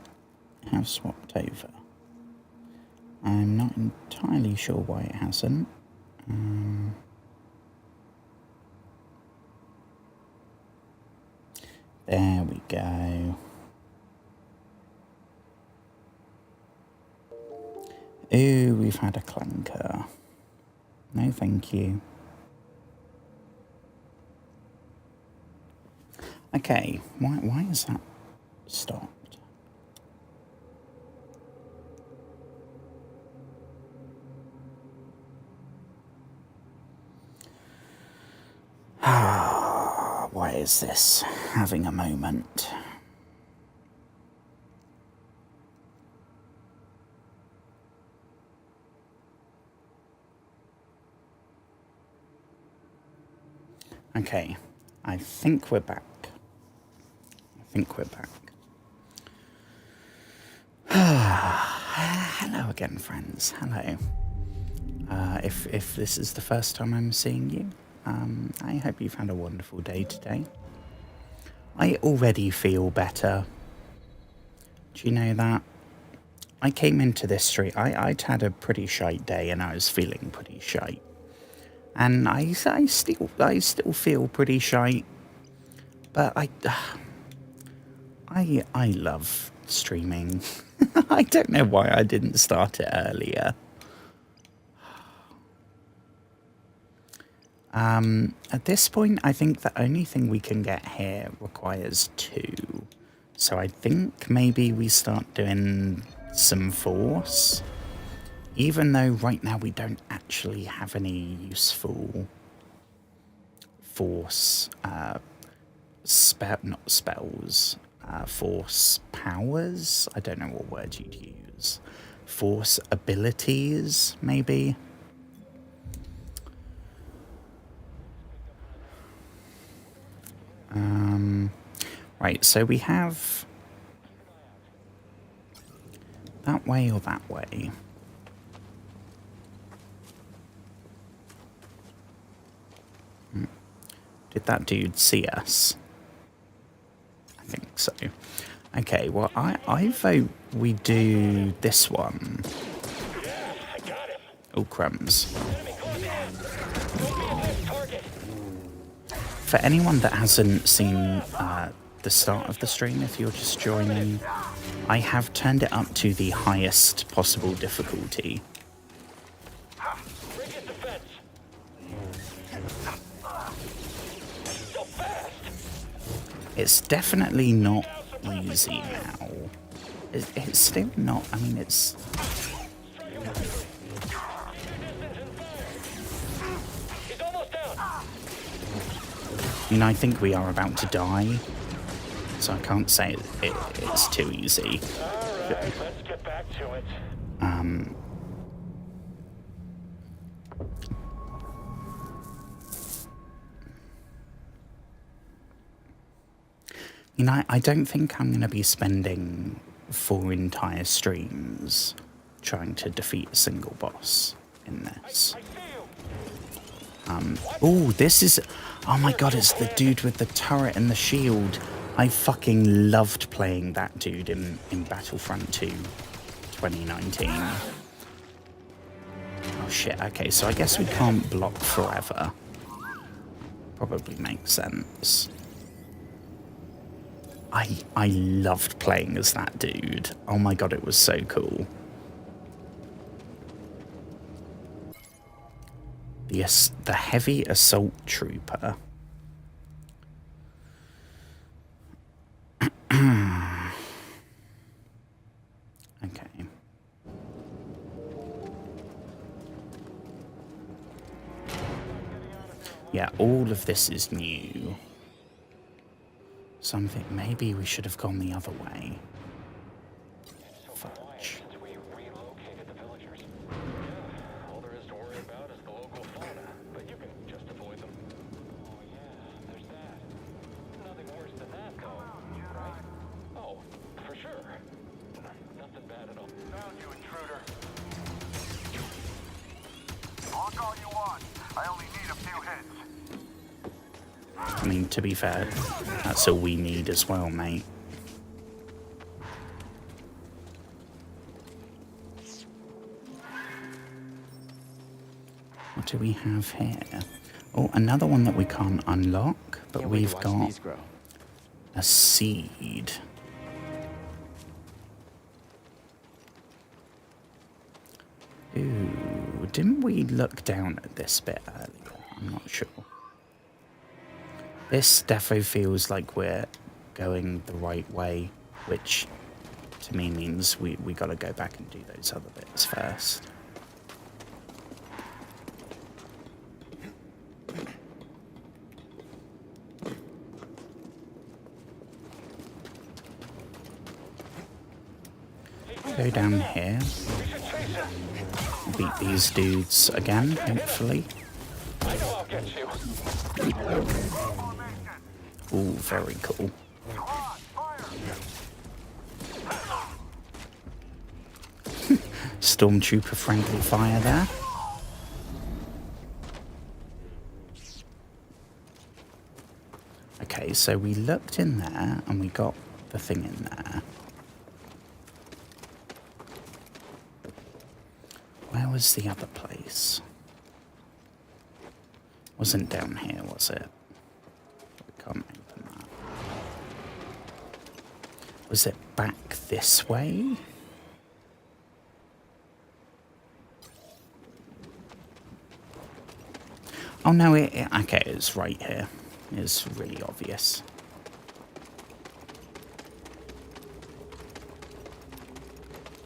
have swapped over. I'm not entirely sure why it hasn't. There we go. Ooh, we've had a clunker. No, thank you. Okay, why is that stopped? Why is this having a moment? Okay, I think we're back. Hello again, friends. Hello. If this is the first time I'm seeing you, I hope you've had a wonderful day today. I already feel better. Do you know that? I came into this street, I'd had a pretty shite day and I was feeling pretty shite. And I still feel pretty shite. But I love streaming. I don't know why I didn't start it earlier. At this point, I think the only thing we can get here requires 2. So I think maybe we start doing some force. Even though right now we don't actually have any useful force, not spells, force powers? I don't know what word you'd use. Force abilities, maybe? Right, so we have that way or that way. Did that dude see us? I think so. Okay, well, I vote we do this one. Oh, crumbs. For anyone that hasn't seen the start of the stream, if you're just joining, I have turned it up to the highest possible difficulty. It's definitely not easy now. It's still not, I mean, it's... I mean, I think we are about to die, so I can't say it's too easy. Alright, let's get back to it. You know, I don't think I'm going to be spending 4 entire streams trying to defeat a single boss in this. Oh, this is... Oh my god, it's the dude with the turret and the shield. I fucking loved playing that dude in Battlefront 2 2019. Oh shit, okay, so I guess we can't block forever. Probably makes sense. I loved playing as that dude. Oh my god, it was so cool. The heavy assault trooper. Okay. Yeah, all of this is new. Something, maybe we should have gone the other way. Fudge. All there is to worry about is the local fauna, but you can just avoid them. Oh yeah, there's that. Nothing worse than that, though, right? Oh, for sure. Nothing bad at all. Found you, intruder. Talk all you want. I only need a few hits. I mean, to be fair, that's all we need as well, mate. What do we have here? Oh, another one that we can't unlock, but we've got a seed. Ooh, didn't we look down at this bit earlier? I'm not sure. This defo feels like we're going the right way, which to me means we gotta go back and do those other bits first. Go down here. Beat these dudes again, hopefully. I know I'll get you. Ooh, very cool. Stormtrooper friendly fire there. Okay, so we looked in there and we got the thing in there. Where was the other place? Wasn't down here, was it? We can't open that. Was it back this way? Oh no, okay, it's right here. It's really obvious.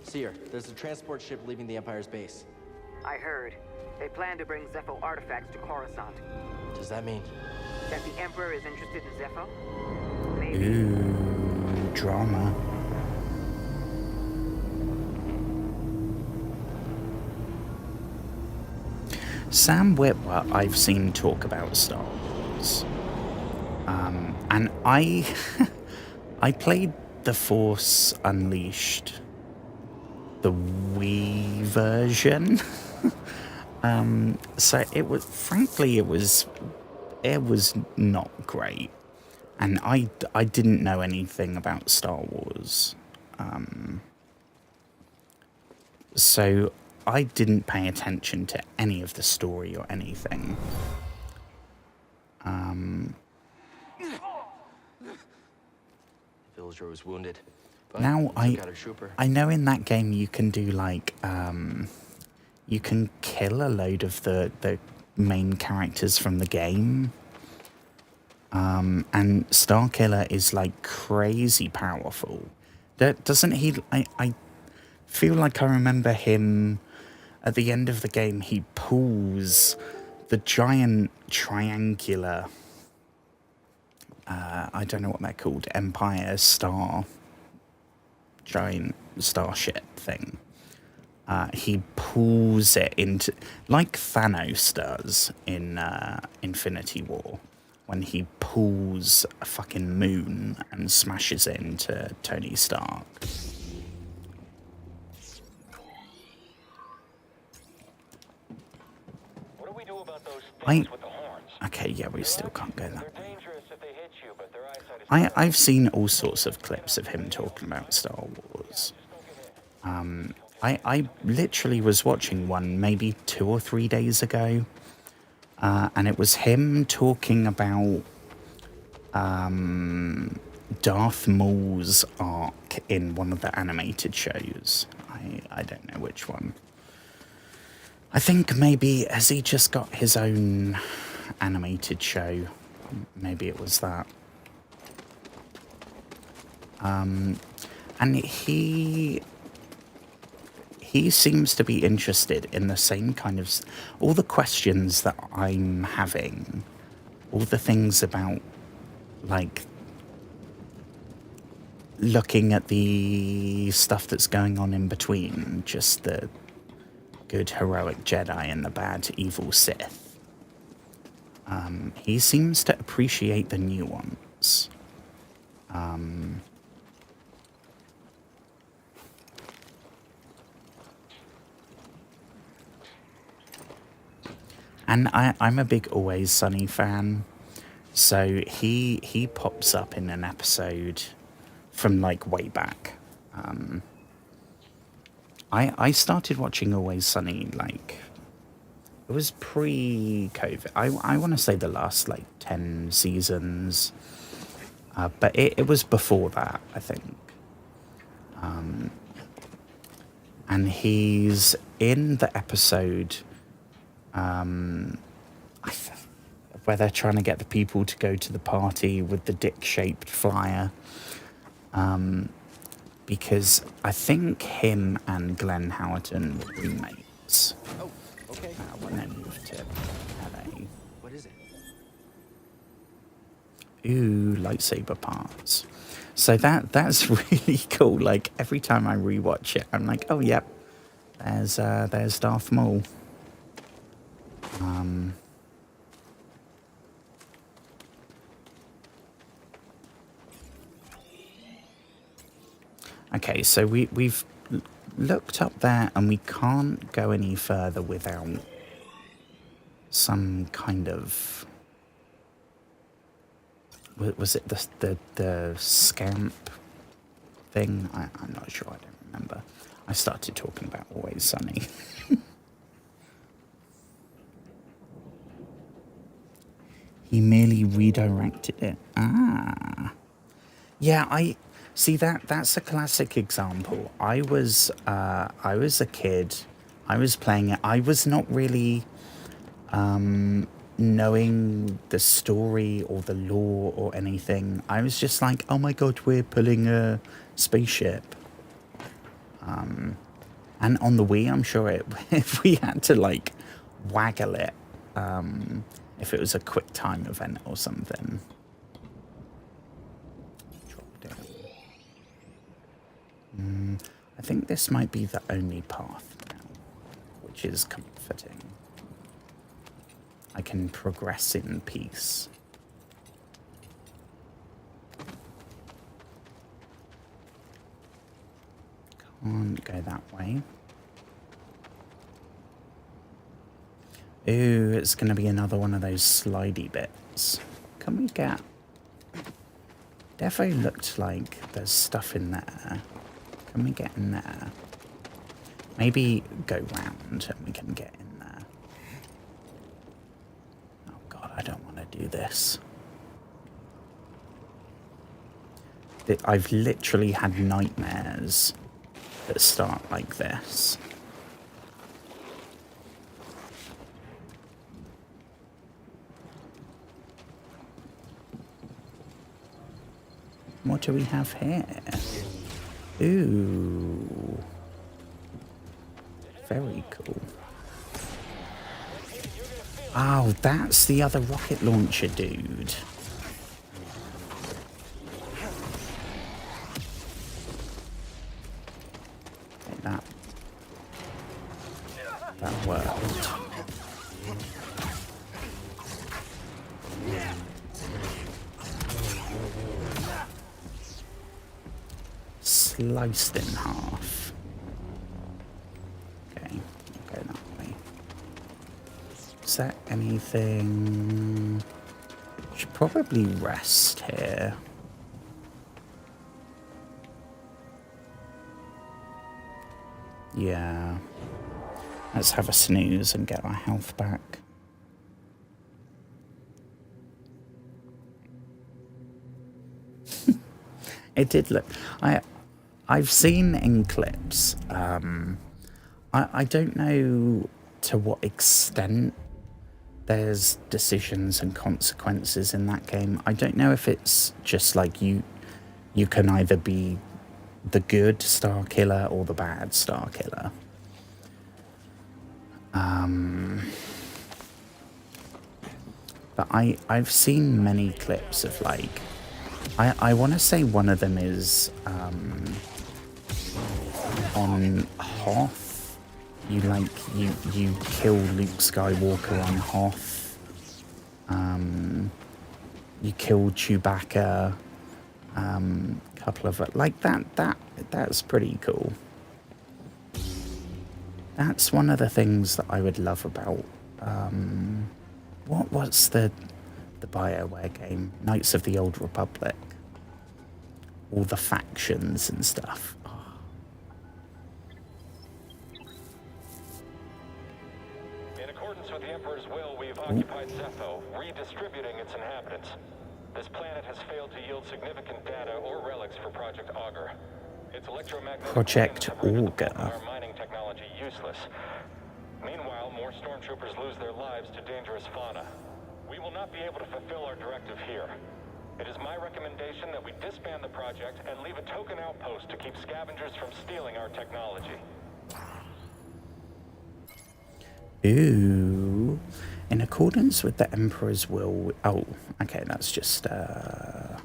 Seer, there's a transport ship leaving the Empire's base. I heard. They plan to bring Zepho artifacts to Coruscant. Does that mean? That the Emperor is interested in Zepho? Maybe. Ooh, drama. Sam Witwer, I've seen talk about Star Wars. And I played The Force Unleashed, the Wii version. So it was, frankly, it was not great. And I didn't know anything about Star Wars. So I didn't pay attention to any of the story or anything. Villager was wounded. Now I trooper. know in that game you can do like you can kill a load of the main characters from the game. And Starkiller is like crazy powerful. Doesn't he? I feel like I remember him at the end of the game. He pulls the giant triangular. I don't know what they're called. Empire Star. Giant starship thing. He pulls it into, like Thanos does in Infinity War, when he pulls a fucking moon and smashes it into Tony Stark. What do we do about those things with the horns? Okay, yeah, we still can't go that They're way. dangerous if they hit you, but their eyesight is I've seen all sorts of clips of him talking about Star Wars. I literally was watching one maybe 2 or 3 days ago, and it was him talking about Darth Maul's arc in one of the animated shows. I don't know which one. I think maybe, has he just got his own animated show? Maybe it was that. And he seems to be interested in the same kind of, all the questions that I'm having, all the things about, like, looking at the stuff that's going on in between, just the good heroic Jedi and the bad evil Sith. He seems to appreciate the nuance. And I'm a big Always Sunny fan, so he pops up in an episode from like way back. I started watching Always Sunny like, it was pre-COVID. I want to say the last like 10 seasons, but it was before that, I think. And he's in the episode where they're trying to get the people to go to the party with the dick-shaped flyer. Because I think him and Glenn Howerton were roommates. Oh, okay. When they moved to LA. What is it? Ooh, lightsaber parts. So that's really cool. Like every time I rewatch it, I'm like, oh yep, there's Darth Maul. Okay, so we've looked up there and we can't go any further without some kind of Was it the scamp thing? I'm not sure. I don't remember. I started talking about Always Sunny. He merely redirected it. Ah. Yeah, I see that's a classic example. I was a kid. I was playing it. I was not really knowing the story or the lore or anything. I was just like, oh my god, we're pulling a spaceship. And on the Wii, I'm sure if we had to like waggle it, if it was a quick time event or something. Drop down. I think this might be the only path now, which is comforting. I can progress in peace. Can't go that way. Ooh, it's going to be another one of those slidey bits. Can we get... Defo looked like there's stuff in there. Can we get in there? Maybe go round and we can get in there. Oh god, I don't want to do this. I've literally had nightmares that start like this. What do we have here? Ooh. Very cool. Oh, that's the other rocket launcher dude. Okay, that worked. Sliced in half. Okay, I'll go that way. Is that anything? Should probably rest here. Yeah. Let's have a snooze and get our health back. It did look... I've seen in clips, I don't know to what extent there's decisions and consequences in that game. I don't know if it's just like you can either be the good Star Killer or the bad Star Killer. But I've seen many clips of like... I want to say one of them is on Hoth. You kill Luke Skywalker on Hoth. You kill Chewbacca. Couple of like that's pretty cool. That's one of the things that I would love about what's the BioWare game? Knights of the Old Republic. All the factions and stuff. Oh. In accordance with the Emperor's will, we've occupied Zepho, redistributing its inhabitants. This planet has failed to yield significant data or relics for Project Augur. Its electromagnetic Project Augur. Our mining technology useless. Meanwhile, more stormtroopers lose their lives to dangerous fauna. We will not be able to fulfill our directive here. It is my recommendation that we disband the project and leave a token outpost to keep scavengers from stealing our technology. Ooh. In accordance with the Emperor's will... Oh, okay, that's just a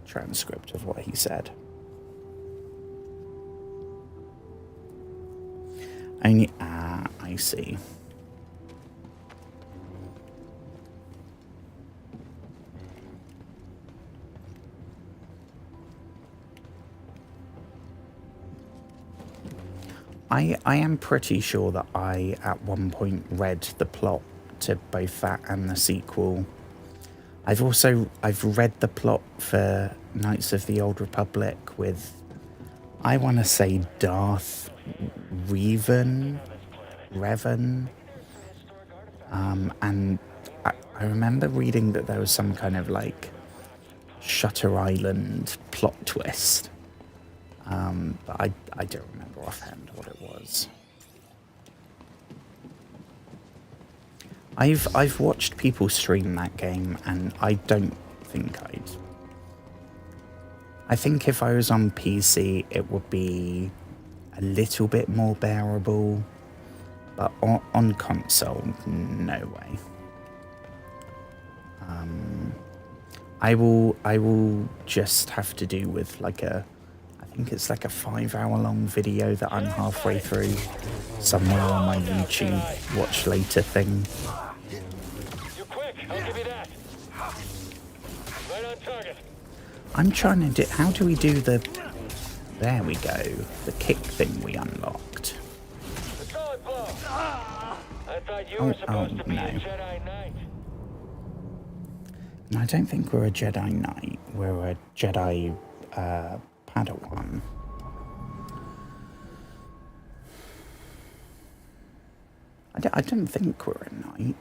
transcript of what he said. Only... Ah, I see. I am pretty sure that I, at one point, read the plot to both that and the sequel. I've read the plot for Knights of the Old Republic with, I want to say, Darth Revan, and I remember reading that there was some kind of like Shutter Island plot twist, but I don't remember offhand what it was. I've watched people stream that game, and I don't think I think if I was on PC, it would be a little bit more bearable, but on console, no way. I will just have to do with like I think it's like a 5-hour-long video that I'm halfway through somewhere on my YouTube watch later thing. You're quick. I'll give you that. Right on target. I'm trying to do... How do we do the... There we go. The kick thing we unlocked. A solid blow. I thought you were supposed to be a Jedi Knight. No, I don't think we're a Jedi Knight. We're a Jedi Padawan. I don't think we're a knight.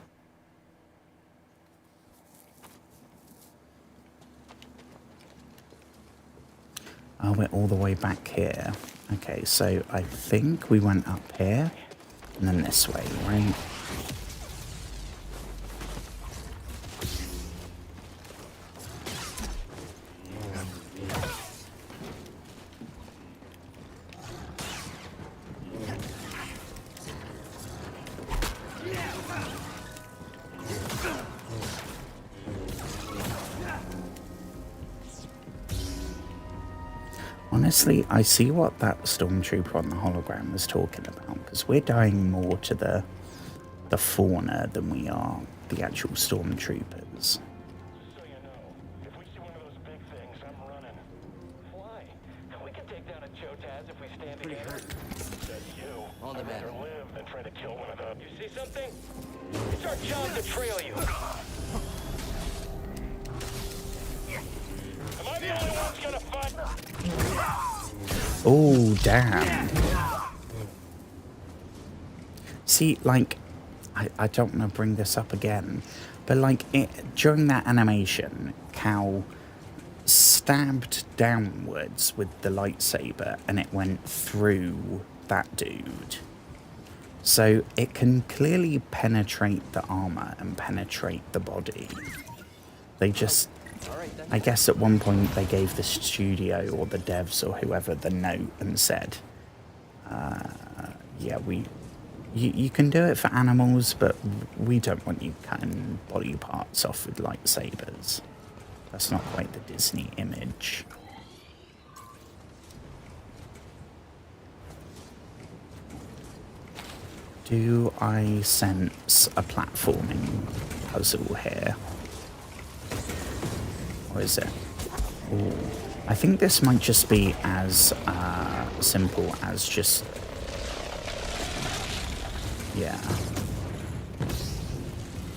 Oh, we're all the way back here. Okay, so I think we went up here and then this way, right? Honestly, I see what that stormtrooper on the hologram was talking about, because we're dying more to the fauna than we are the actual stormtroopers. So you know, if we see one of those big things, I'm running. Why? We can take down a Chotaz if we stand together. Says you. On the I'd rather matter. live than try to kill one of them. You see something? It's our job to trail you. Am I the only one gonna fight? Oh, damn. See, like, I don't want to bring this up again, but like, during that animation, Cal stabbed downwards with the lightsaber and it went through that dude. So it can clearly penetrate the armor and penetrate the body. They just... I guess at one point they gave the studio or the devs or whoever the note and said, yeah, you can do it for animals, but we don't want you cutting body parts off with lightsabers. That's not quite the Disney image. Do I sense a platforming puzzle here? Or is it? Ooh. I think this might just be as simple as just... Yeah.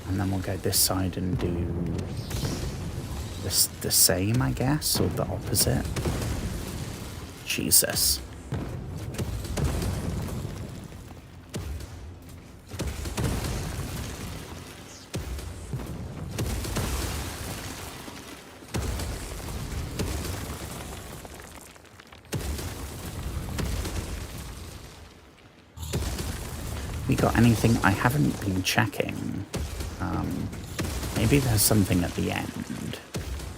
And then we'll go this side and do this, the same, I guess, or the opposite. Jesus. We got anything? I haven't been checking. Maybe there's something at the end.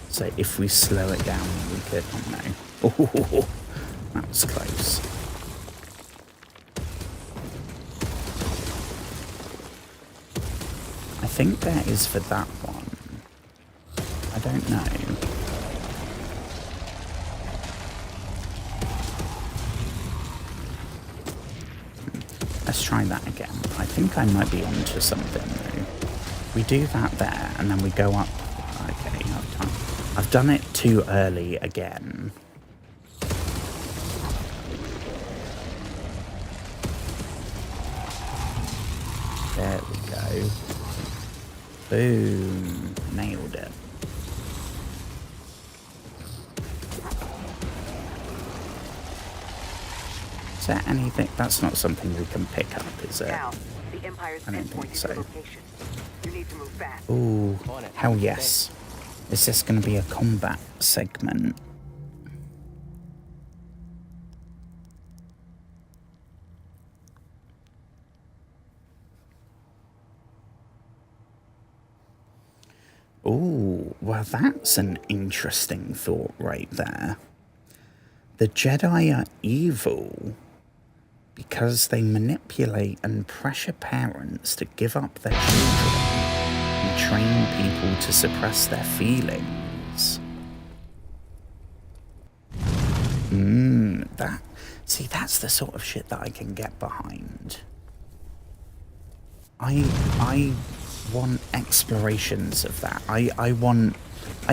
So if we slow it down, we could... Oh no. Oh, that was close. I think there is for that one. I don't know. Let's try that again. I think I might be onto something though. We do that there, and then we go up. Okay, I've done it too early again. There we go. Boom. Nailed it. Is there anything? That's not something we can pick up, is it? Cal, the Empire's I don't endpoint think is so. your location. You need to move fast. Ooh, On it. hell yes. Is this going to be a combat segment? Ooh, well, that's an interesting thought right there. The Jedi are evil because they manipulate and pressure parents to give up their children and train people to suppress their feelings. That's the sort of shit that I can get behind. I want explorations of that. I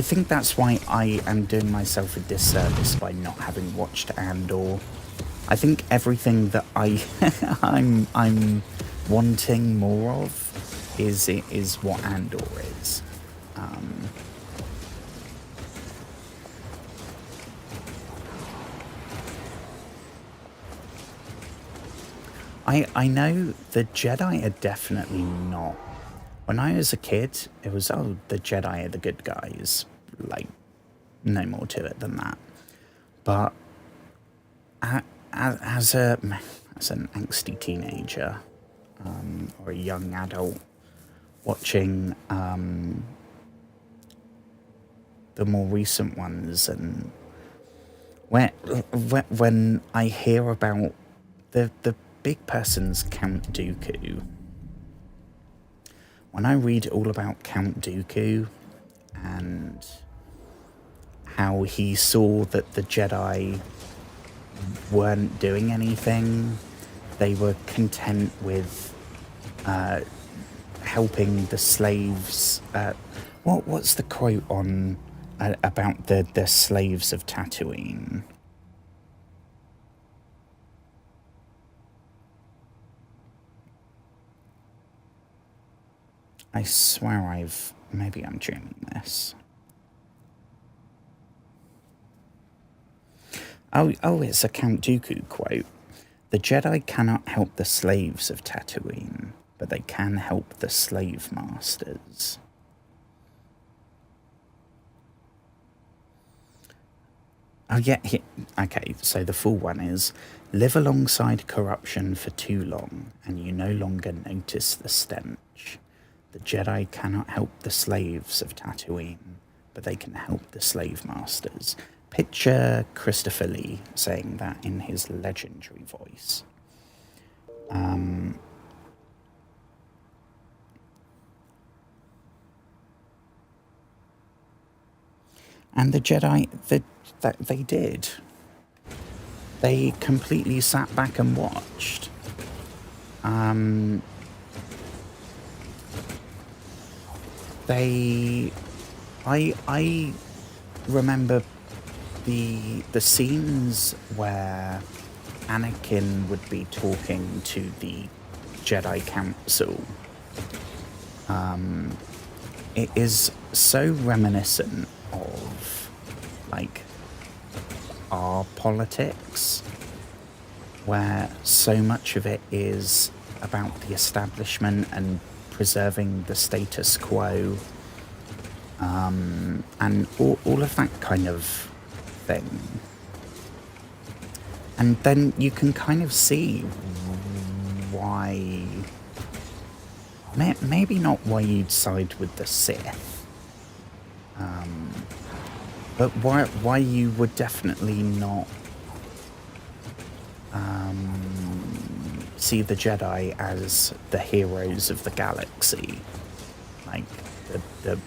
think that's why I am doing myself a disservice by not having watched Andor. I think everything that I'm wanting more of is what Andor is. I know the Jedi are definitely not. When I was a kid, it was, oh, the Jedi are the good guys. Like, no more to it than that. But as an angsty teenager, or a young adult, watching the more recent ones, and when I hear about the big person's Count Dooku, when I read all about Count Dooku and how he saw that the Jedi weren't doing anything, they were content with helping the slaves. What's the quote on about the slaves of Tatooine? I swear maybe I'm dreaming this. Oh, it's a Count Dooku quote. The Jedi cannot help the slaves of Tatooine, but they can help the slave masters. Oh yeah, okay, so the full one is, live alongside corruption for too long, and you no longer notice the stench. The Jedi cannot help the slaves of Tatooine, but they can help the slave masters. Picture Christopher Lee saying that in his legendary voice. And the Jedi, they did. They completely sat back and watched. I remember the scenes where Anakin would be talking to the Jedi Council. It is so reminiscent of, like, our politics, where so much of it is about the establishment and preserving the status quo, and all of that kind of thing. And then you can kind of see why, maybe not why you'd side with the Sith, but why you would definitely not see the Jedi as the heroes of the galaxy, like the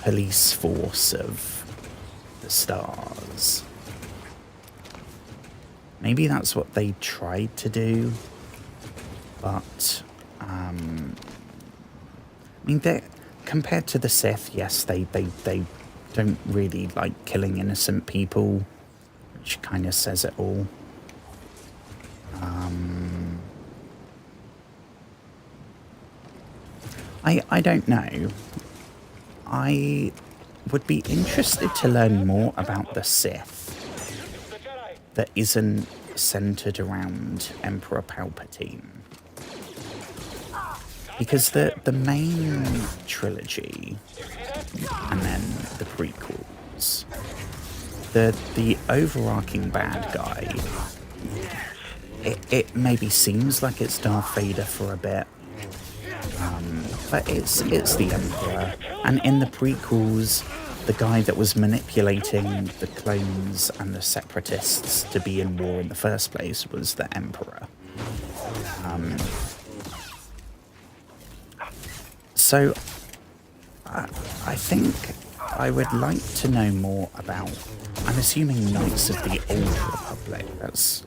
police force of the stars. Maybe that's what they tried to do, but I mean, compared to the Sith, yes, they don't really like killing innocent people, which kind of says it all. I don't know. I would be interested to learn more about the Sith that isn't centered around Emperor Palpatine. Because the main trilogy and then the prequels, the overarching bad guy, it maybe seems like it's Darth Vader for a bit, but it's the Emperor. And in the prequels, the guy that was manipulating the clones and the separatists to be in war in the first place was the Emperor. So I think I would like to know more about, I'm assuming Knights of the Old Republic. That's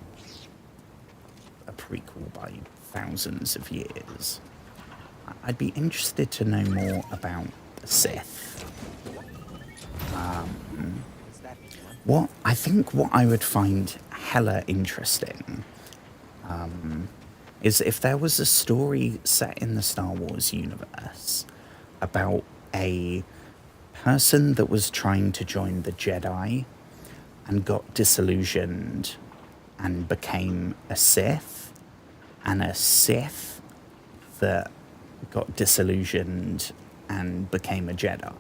a prequel by thousands of years. I'd be interested to know more about the Sith. What I would find hella interesting is if there was a story set in the Star Wars universe about a person that was trying to join the Jedi and got disillusioned and became a Sith, and a Sith that got disillusioned and became a Jedi.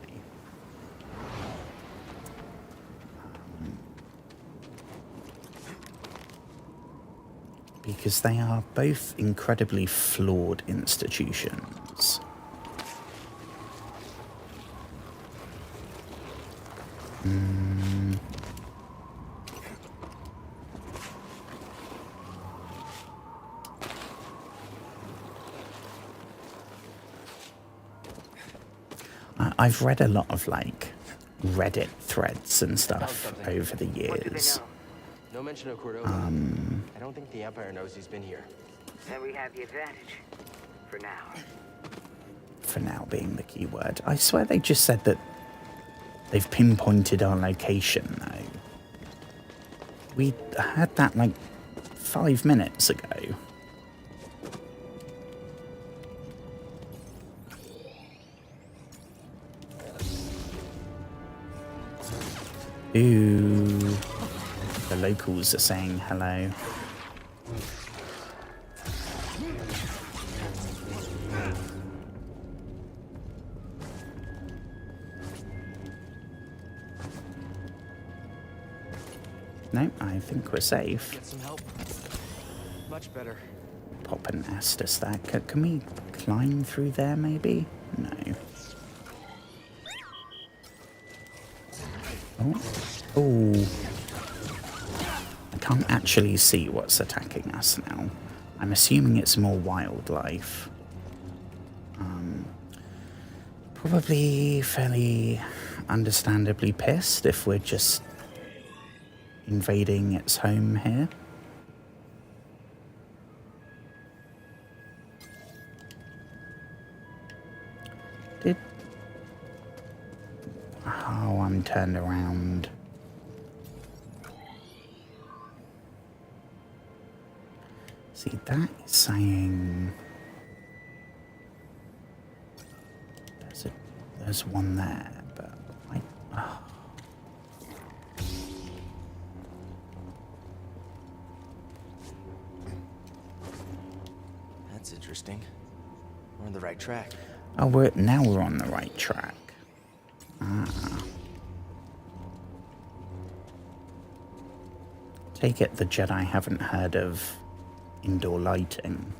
Because they are both incredibly flawed institutions. I've read a lot of like Reddit threads and stuff over the years. No mention of Cordova. I don't think the Empire knows he's been here. Then we have the advantage. For now. For now being the key word. I swear they just said that they've pinpointed our location, though. We heard that like 5 minutes ago. Ooh. The locals are saying hello. No, I think we're safe. Get some help. Much better. Pop an Estus stack. Can we climb through there, maybe? No. Oh. Oh. I can't actually see what's attacking us now. I'm assuming it's more wildlife. Probably fairly understandably pissed if we're just invading its home here. Oh, I'm turned around. See, that is saying there's one there, but That's interesting. We're on the right track. Oh, now we're on the right track. Take it the Jedi haven't heard of indoor lighting.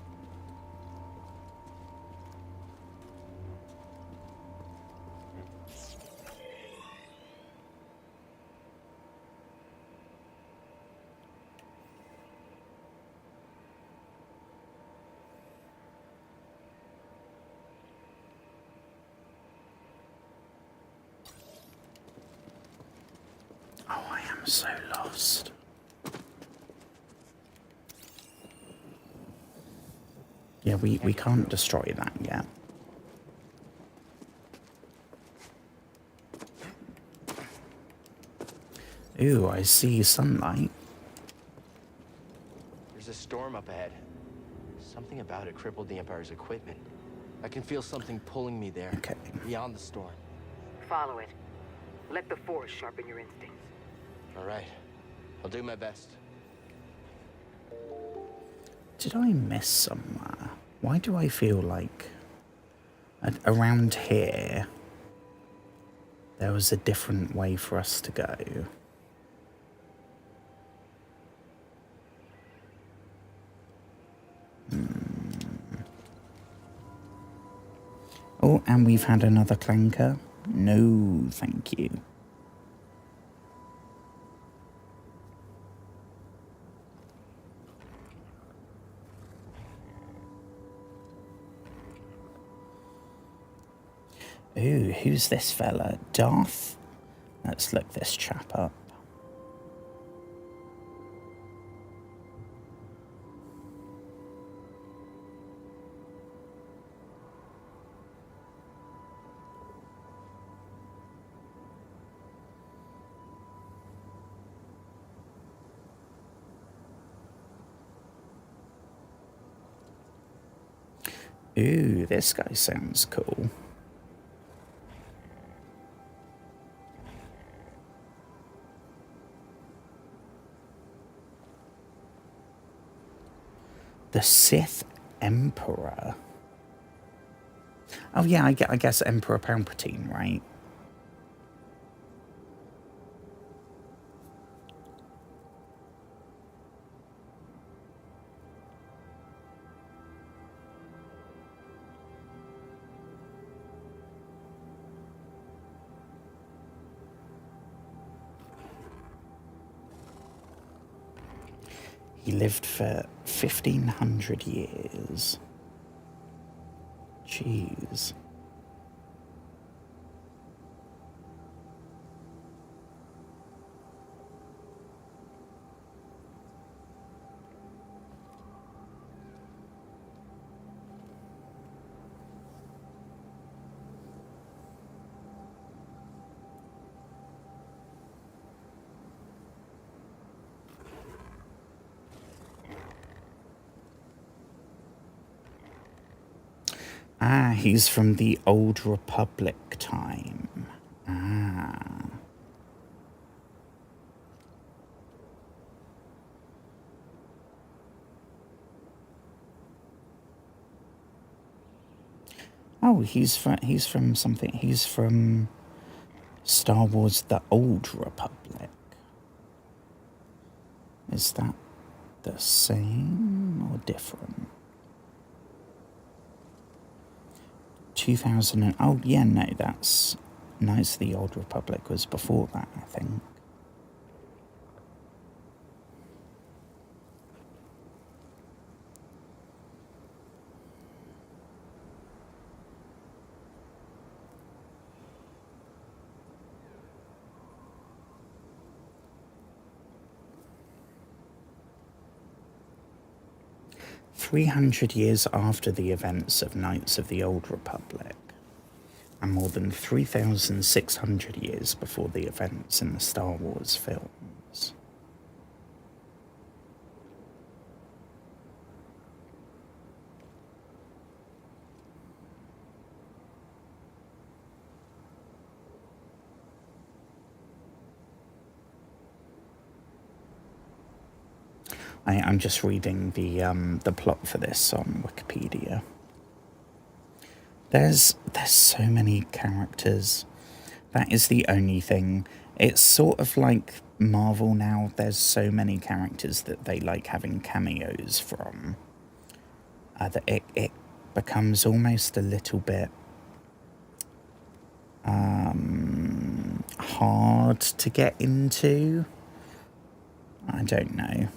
Oh, I am so lost. Yeah, we can't destroy that yet. Ooh, I see sunlight. There's a storm up ahead. Something about it crippled the Empire's equipment. I can feel something pulling me there. Okay. Beyond the storm. Follow it. Let the Force sharpen your instincts. All right. I'll do my best. Did I miss somewhere? Why do I feel like around here there was a different way for us to go? Oh, and we've had another clanker. No, thank you. Ooh, who's this fella? Darth? Let's look this chap up. Ooh, this guy sounds cool. The Sith Emperor. Oh yeah, I guess Emperor Palpatine, right? He lived for 1,500 years. Jeez. Ah, he's from the Old Republic time. Ah. Oh, he's from something. He's from Star Wars: The Old Republic. Is that the same or different? 2000 and... Oh, yeah, no, that's... Knights of the Old Republic was before that, I think. "300 years after the events of Knights of the Old Republic, and more than 3,600 years before the events in the Star Wars films." I'm just reading the plot for this on Wikipedia. There's so many characters. That is the only thing. It's sort of like Marvel now. There's so many characters that they like having cameos from. That it becomes almost a little bit hard to get into. I don't know.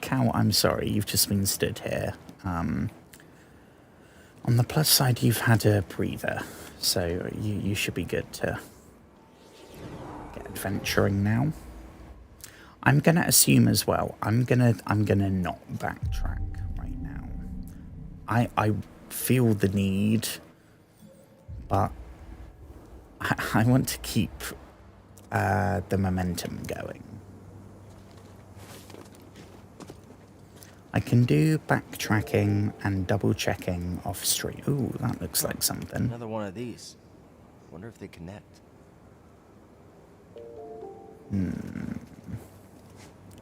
Cow, I'm sorry, you've just been stood here. On the plus side, you've had a breather, so you should be good to get adventuring now. I'm gonna assume as well. I'm gonna not backtrack right now. I feel the need, but I want to keep the momentum going. I can do backtracking and double checking off stream. Ooh, that looks like something. Another one of these. Wonder if they connect.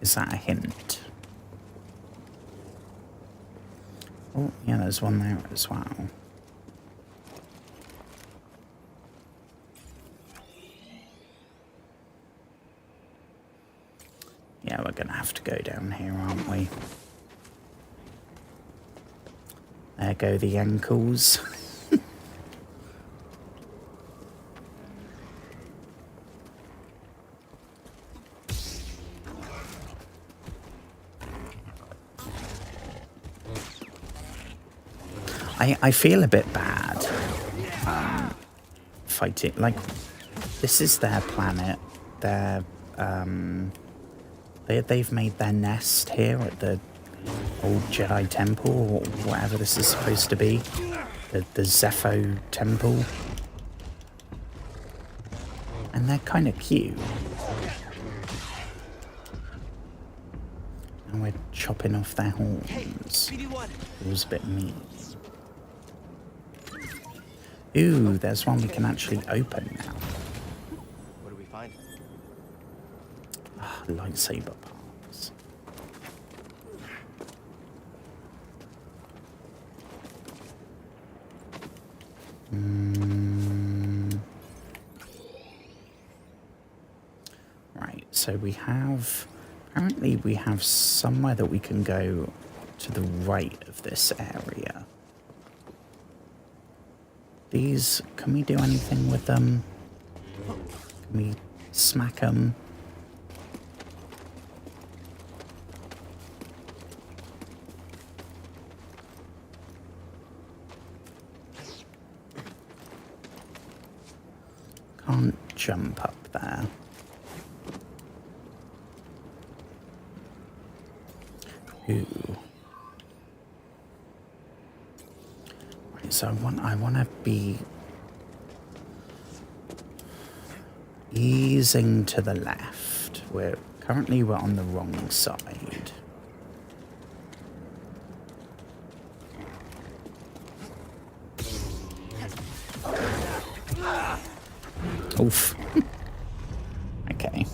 Is that a hint? Oh, yeah, there's one there as well. Yeah, we're gonna have to go down here, aren't we? There go the ankles. I feel a bit bad fighting. Like, this is their planet. They've made their nest here at the old Jedi temple, or whatever this is supposed to be. The Zepho temple. And they're kind of cute. And we're chopping off their horns. It was a bit mean. Ooh, there's one we can actually open now. What do we find? Ah, lightsaber parts. Right, so we have... Apparently we have somewhere that we can go to the right of this area. These, can we do anything with them? Can we smack them? Can't jump up there. Ooh. Right, so I want to be easing to the left. We're on the wrong side. Oof. Okay.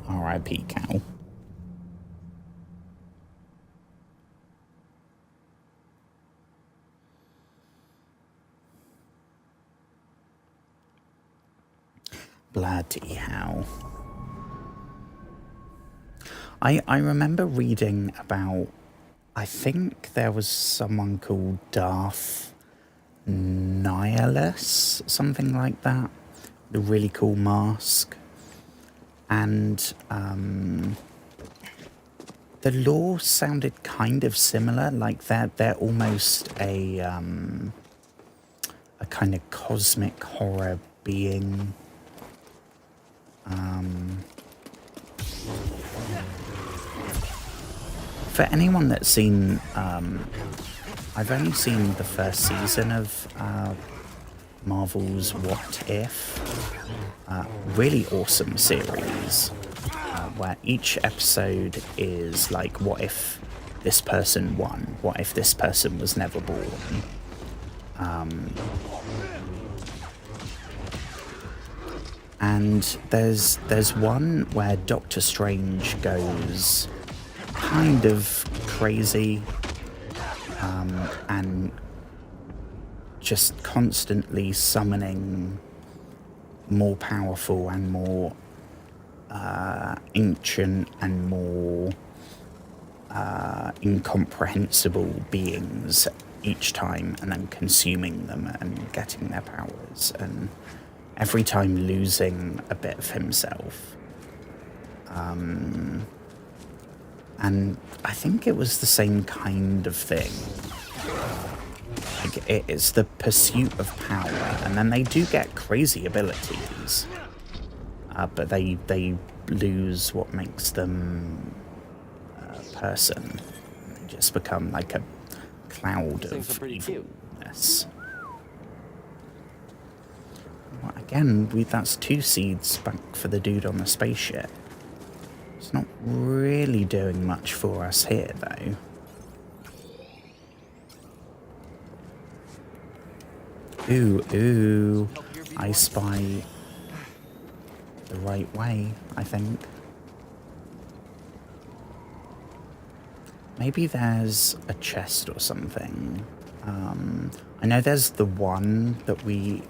R.I.P. cow. Bloody hell. I remember reading about, I think there was someone called Darth Nihilus, something like that. The really cool mask. And the lore sounded kind of similar, like they're almost a kind of cosmic horror being. For anyone that's seen, I've only seen the first season of Marvel's What If. Really awesome series, where each episode is like, what if this person won? What if this person was never born? And there's one where Doctor Strange goes kind of crazy and just constantly summoning more powerful and more ancient and more incomprehensible beings each time, and then consuming them and getting their powers, and every time losing a bit of himself. And I think it was the same kind of thing. Like, it's the pursuit of power, and then they do get crazy abilities, but they lose what makes them a person. They just become like a cloud of evilness. Well, again, that's 2 seeds back for the dude on the spaceship. It's not really doing much for us here, though. Ooh. I spy the right way, I think. Maybe there's a chest or something. I know there's the one that we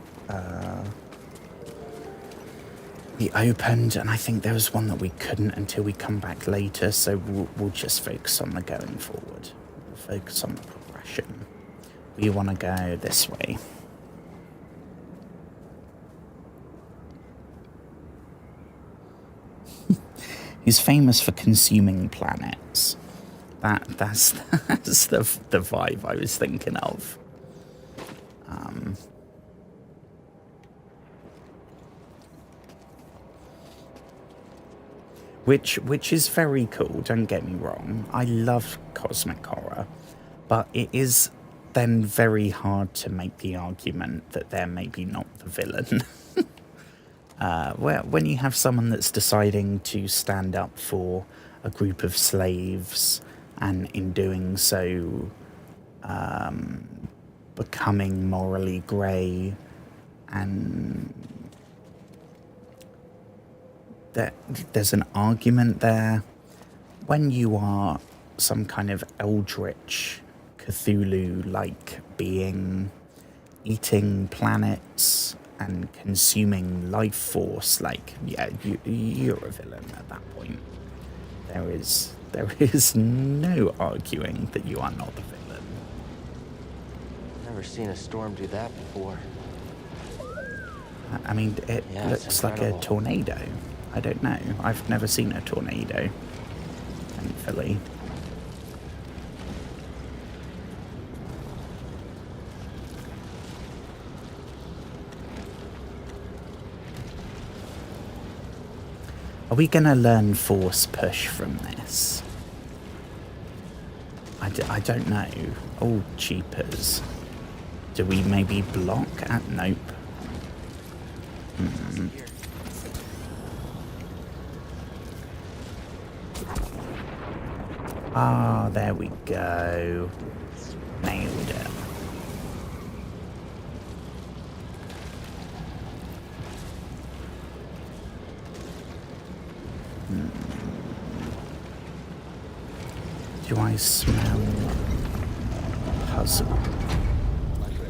opened, and I think there was one that we couldn't until we come back later, so we'll just focus on the going forward. We'll focus on the progression. We want to go this way. He's famous for consuming planets. That's the vibe I was thinking of. Which is very cool, don't get me wrong. I love cosmic horror, but it is then very hard to make the argument that they're maybe not the villain. When you have someone that's deciding to stand up for a group of slaves, and in doing so becoming morally grey, and there's an argument there. When you are some kind of eldritch Cthulhu-like being, eating planets and consuming life force, like, yeah, you're a villain at that point. There is no arguing that you are not the villain. Never seen a storm do that before. I mean, it Yeah, looks like a incredible. tornado. I don't know. I've never seen a tornado, thankfully. Are we going to learn force push from this? I don't know. Oh, cheapers. Do we maybe block at... Nope. Ah, there we go. Nailed it. Do I smell puzzle?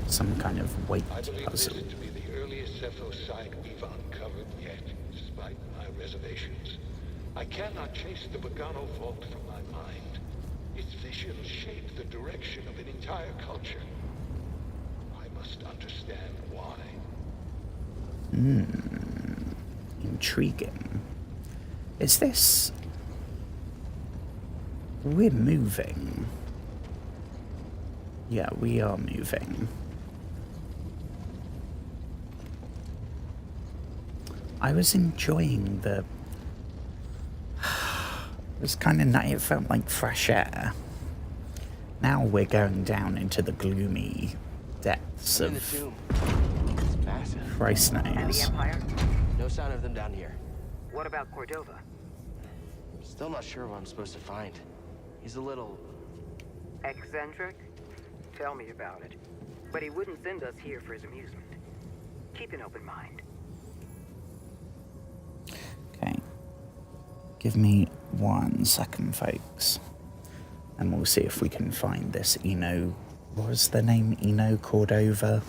Some kind of weight I believe this puzzle. to be the earliest Zepho site we've uncovered yet, despite my reservations. I cannot chase the Bogano vault from my mind. Its visions shape the direction of an entire culture. I must understand why. Intriguing. Is this... We're moving. Yeah, we are moving. I was enjoying the... It was kind of nice. It felt like fresh air. Now we're going down into the gloomy depths I'm in of... the tomb. It's massive. Christ And the knows. Empire? No sign of them down here. What about Cordova? Still not sure what I'm supposed to find. He's a little... Eccentric? Tell me about it. But he wouldn't send us here for his amusement. Keep an open mind. Okay. Give me 1 second, folks. And we'll see if we can find this Eno... What was the name? Eno Cordova?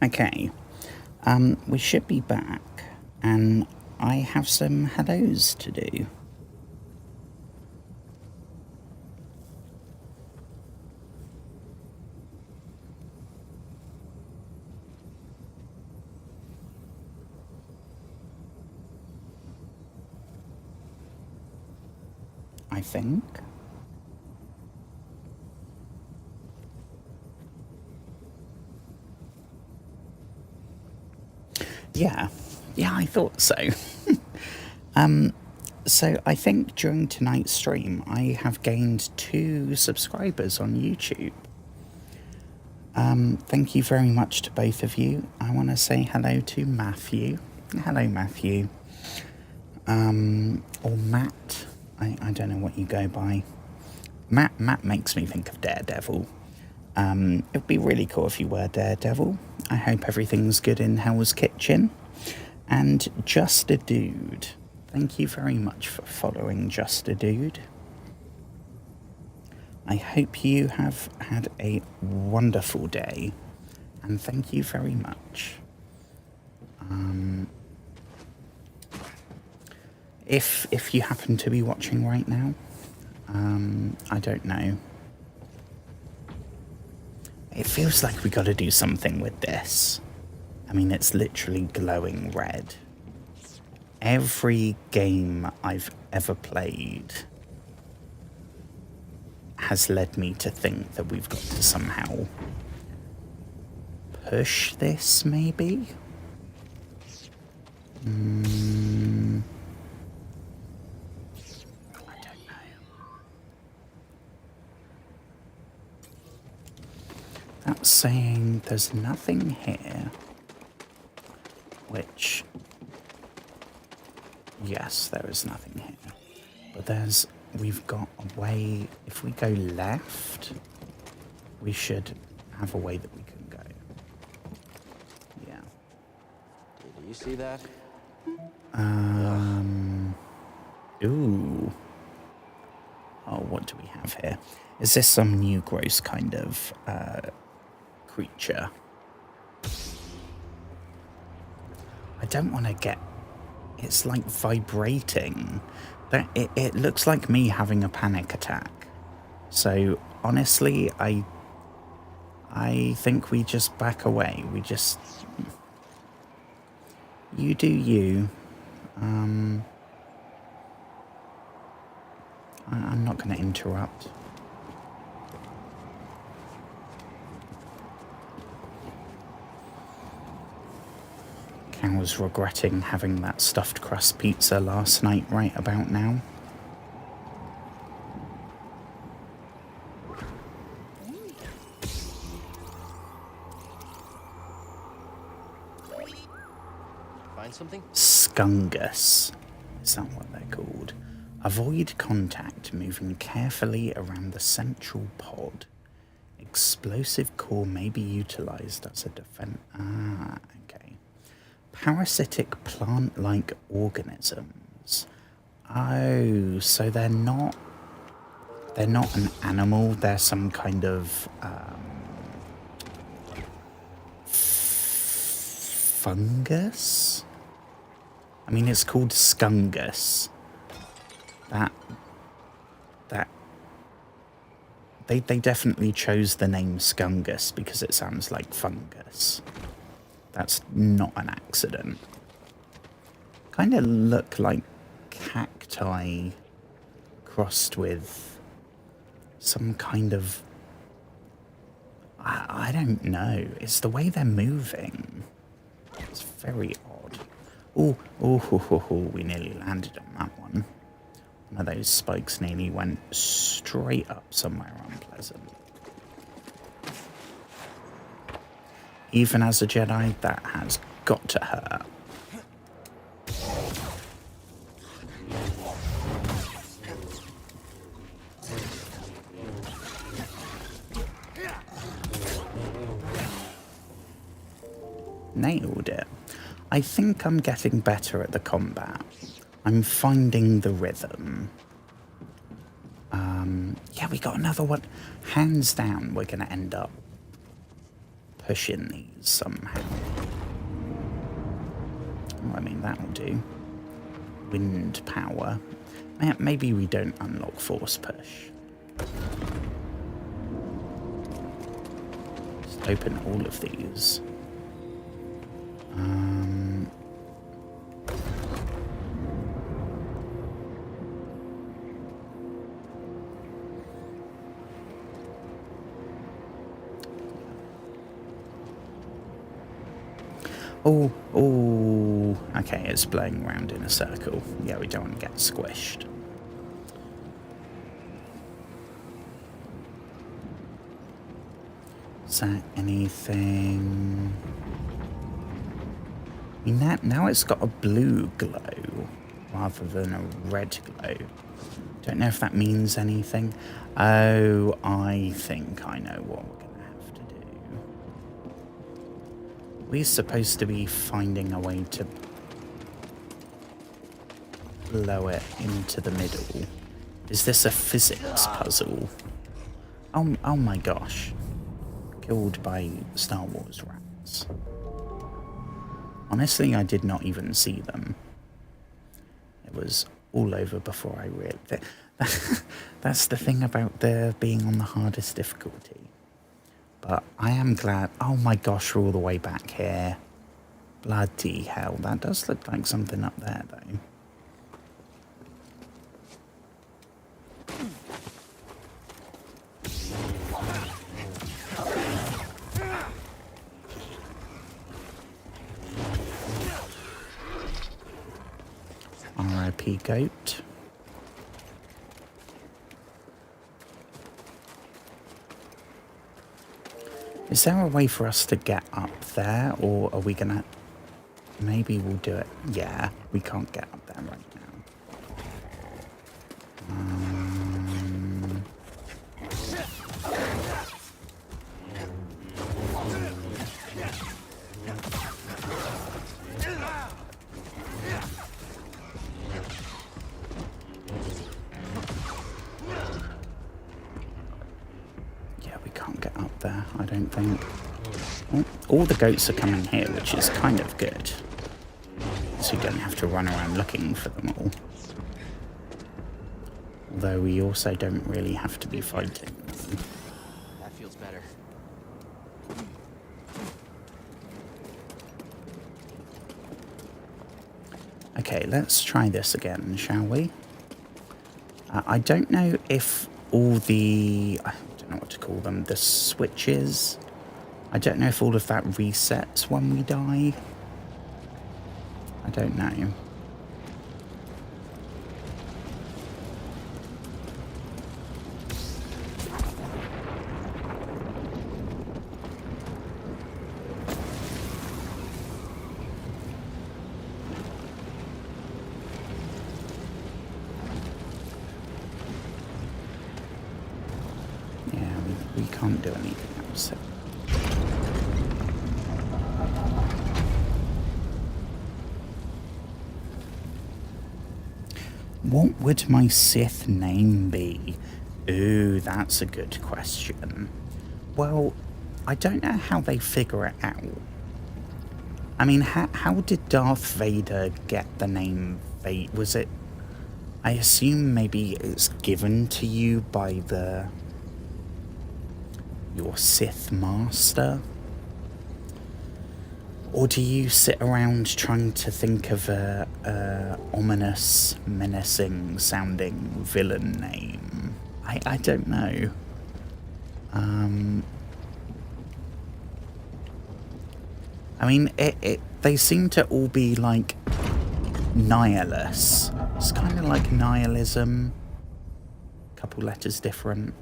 Okay, we should be back, and I have some hellos to do. I think. Yeah, I thought so. So I think during tonight's stream, I have gained 2 subscribers on YouTube. Thank you very much to both of you. I want to say hello to Matthew. Hello, Matthew. Or Matt. I don't know what you go by. Matt makes me think of Daredevil. It would be really cool if you were Daredevil. I hope everything's good in Hell's Kitchen. And Just a Dude. Thank you very much for following Just a Dude. I hope you have had a wonderful day. And thank you very much. If you happen to be watching right now, I don't know. It feels like we got to do something with this. I mean, it's literally glowing red. Every game I've ever played has led me to think that we've got to somehow push this, maybe? I don't know. That's saying there's nothing here, which, yes, there is nothing here, but we've got a way. If we go left, we should have a way that we can go. Yeah. Do you see that? Ooh. Oh, what do we have here? Is this some new gross kind of creature? I don't want to get... It's like vibrating. It looks like me having a panic attack. So, honestly, I think we just back away. We just... You do you. I'm not going to interrupt. Cal was regretting having that stuffed crust pizza last night right about now. Find something? Skungus. Is that what they're called? Avoid contact, moving carefully around the central pod. Explosive core may be utilized as a defense. Ah, okay. Parasitic plant-like organisms. Oh, so they're not an animal. They're some kind of fungus. I mean, it's called Skungus. They definitely chose the name Skungus because it sounds like fungus. That's not an accident. Kind of look like cacti crossed with some kind of... I don't know. It's the way they're moving. It's very odd. Oh, we nearly landed on that one. One of those spikes nearly went straight up somewhere unpleasant. Even as a Jedi, that has got to hurt. Nailed it. I think I'm getting better at the combat. I'm finding the rhythm. Yeah, we got another one. Hands down, we're going to end up pushing these somehow. Well, I mean, that'll do. Wind power. Maybe we don't unlock force push. Just open all of these. Oh, okay, it's blowing around in a circle. Yeah, we don't want to get squished. Is that anything? I mean, now it's got a blue glow rather than a red glow. Don't know if that means anything. Oh, I think I know what we're going to have to do. We're supposed to be finding a way to blow it into the middle. Is this a physics puzzle? Oh my gosh. Killed by Star Wars rats. Honestly, I did not even see them. It was all over before I realized. That's the thing about there being on the hardest difficulty. But I am glad. Oh my gosh, we're all the way back here. Bloody hell, that does look like something up there, though. RIP goat. Is there a way for us to get up there, or are we gonna... Maybe we'll do it. Yeah, we can't get up there right now. I don't think. Oh, all the goats are coming here, which is kind of good. So you don't have to run around looking for them all. Although we also don't really have to be fighting them. That feels better. Okay, let's try this again, shall we? I don't know if all the... I don't know what to call them. The switches. I don't know if all of that resets when we die. I don't know. We can't do anything else. What would my Sith name be? Ooh, that's a good question. Well, I don't know how they figure it out. I mean, how did Darth Vader get the name Vader? Was it... I assume maybe it's given to you by your Sith master? Or do you sit around trying to think of a ominous, menacing sounding villain name? I don't know. I mean, they seem to all be like nihilists. It's kind of like nihilism. Couple letters different.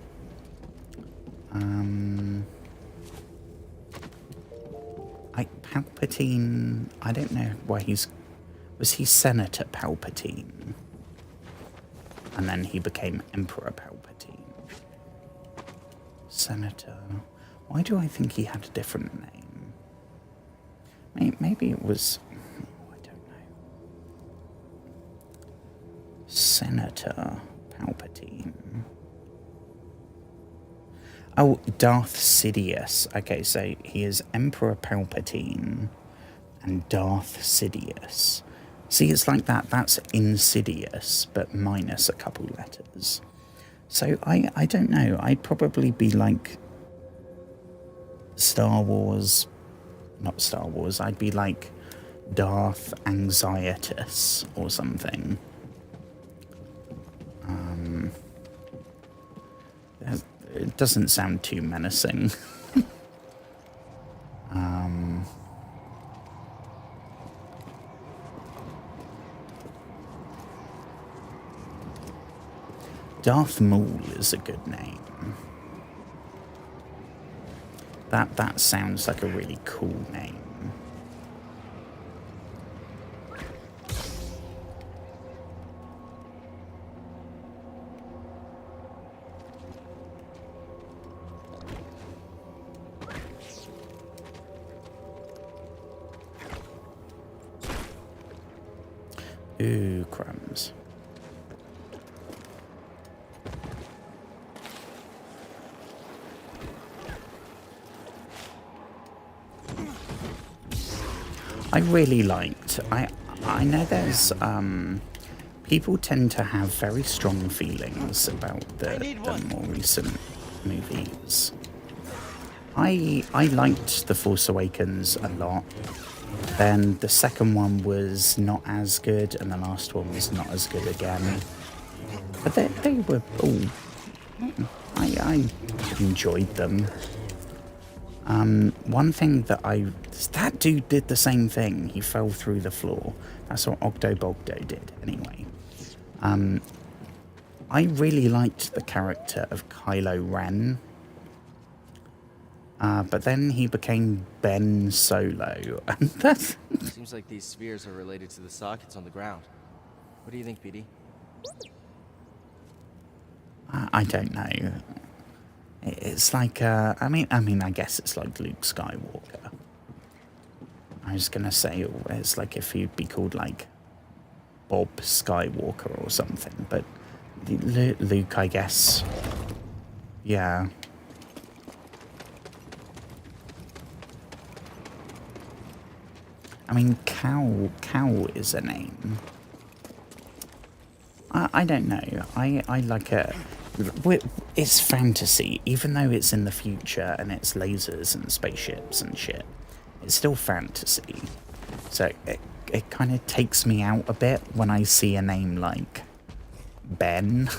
Palpatine, I don't know why was he Senator Palpatine? And then he became Emperor Palpatine. Senator, why do I think he had a different name? Maybe it was, I don't know. Senator Palpatine. Oh, Darth Sidious. Okay, so he is Emperor Palpatine and Darth Sidious. See, it's like that. That's Insidious, but minus a couple letters. So I don't know. I'd probably be like Star Wars. Not Star Wars. I'd be like Darth Anxietus or something. It doesn't sound too menacing. Darth Maul is a good name. That sounds like a really cool name. Ooh, crumbs. I really liked. I know there's people tend to have very strong feelings about the more recent movies. I liked The Force Awakens a lot. Then the second one was not as good, and the last one was not as good again. But they were all... I enjoyed them. One thing that that dude did the same thing. He fell through the floor. That's what Ogdo Bogdo did, anyway. I really liked the character of Kylo Ren. But then he became Ben Solo, and that's... Seems like these spheres are related to the sockets on the ground. What do you think, BD? I don't know. It's like, I mean, I guess it's like Luke Skywalker. I was gonna say it's like if he'd be called like Bob Skywalker or something, but Luke, I guess, yeah. I mean, Cow is a name. I don't know. I like it. It's fantasy, even though it's in the future and it's lasers and spaceships and shit. It's still fantasy. So it kind of takes me out a bit when I see a name like Ben.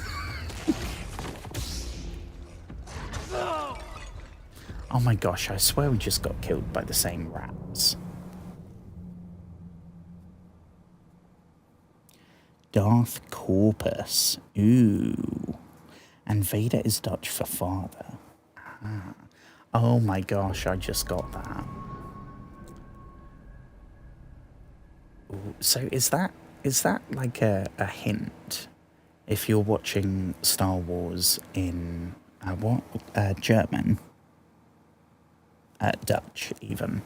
Oh my gosh, I swear we just got killed by the same rats. Darth Corpus. Ooh. And Vader is Dutch for father. Ah. Oh my gosh, I just got that. Ooh, so is that like a hint? If you're watching Star Wars in German? Dutch even.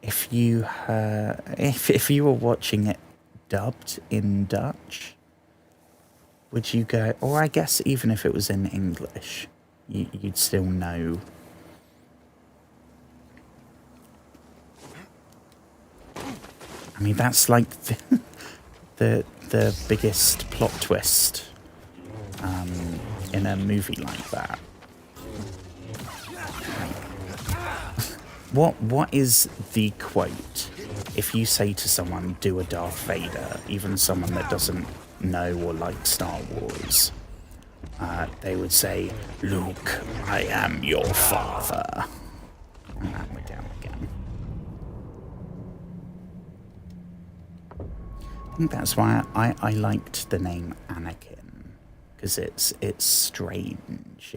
If you were watching it dubbed in Dutch, would you go, or I guess even if it was in English, you'd still know. I mean, that's like the biggest plot twist in a movie like that. What is the quote if you say to someone, do a Darth Vader, even someone that doesn't know or like Star Wars? They would say, Luke, I am your father. And we're down again. I think that's why I liked the name Anakin, because it's strange.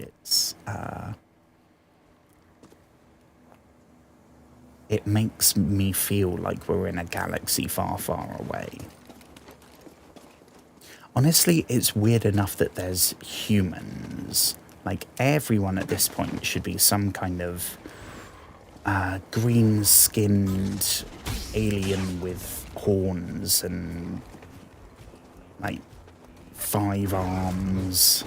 It makes me feel like we're in a galaxy far, far away. Honestly, it's weird enough that there's humans. Like, everyone at this point should be some kind of green-skinned alien with horns and, like, 5 arms.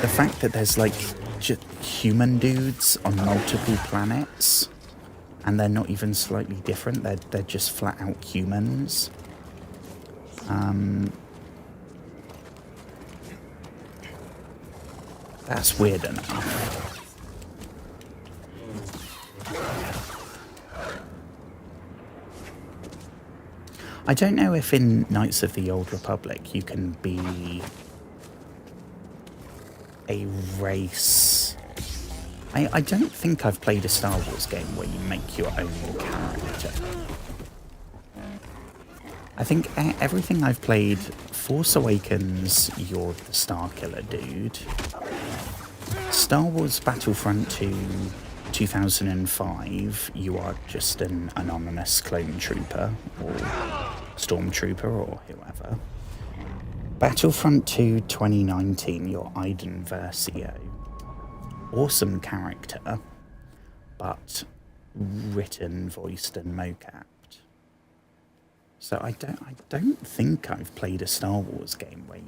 The fact that there's like just human dudes on multiple planets, and they're not even slightly different. They're just flat out humans. That's weird enough. I don't know if in Knights of the Old Republic you can be a race. I don't think I've played a Star Wars game where you make your own character. I think everything I've played, Force Awakens, you're the Starkiller dude. Star Wars Battlefront 2 2005, you are just an anonymous clone trooper or stormtrooper or whoever. Battlefront 2 2019, you're Iden Versio. Awesome character, but written, voiced, and mocapped. So I don't think I've played a Star Wars game where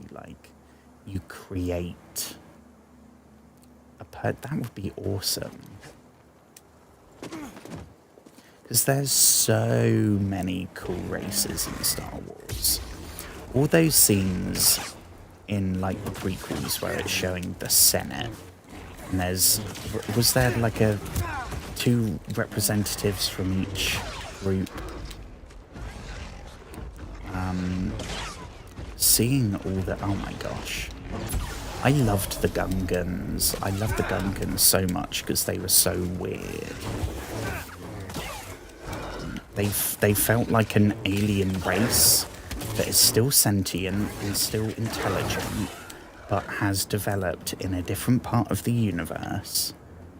you create that would be awesome. Because there's so many cool races in Star Wars. All those scenes in like the prequels where it's showing the Senate, and was there like two representatives from each group? Seeing all the, oh my gosh. I loved the Gungans. I loved the Gungans so much because they were so weird. They felt like an alien race that is still sentient and still intelligent, but has developed in a different part of the universe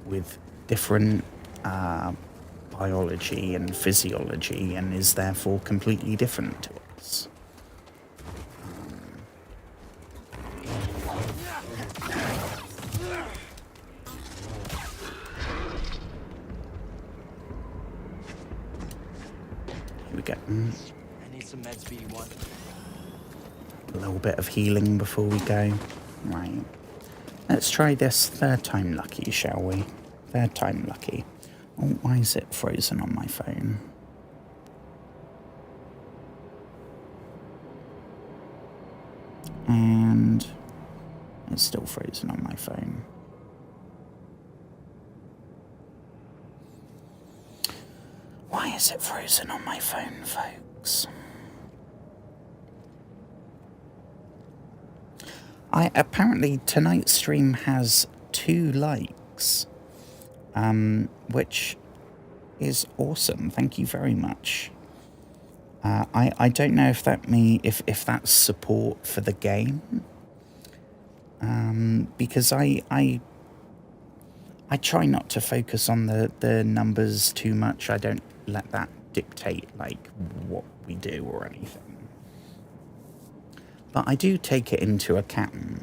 with different biology and physiology, and is therefore completely different to us. Here we go. I need some meds, BD1. A little bit of healing before we go. Right. Let's try this third time lucky, shall we? Third time lucky. Oh, why is it frozen on my phone? And it's still frozen on my phone. Why is it frozen on my phone, folks? Apparently tonight's stream has 2 likes, which is awesome. Thank you very much. I don't know if if that's support for the game, because I try not to focus on the numbers too much. I don't let that dictate like what we do or anything. But I do take it into account.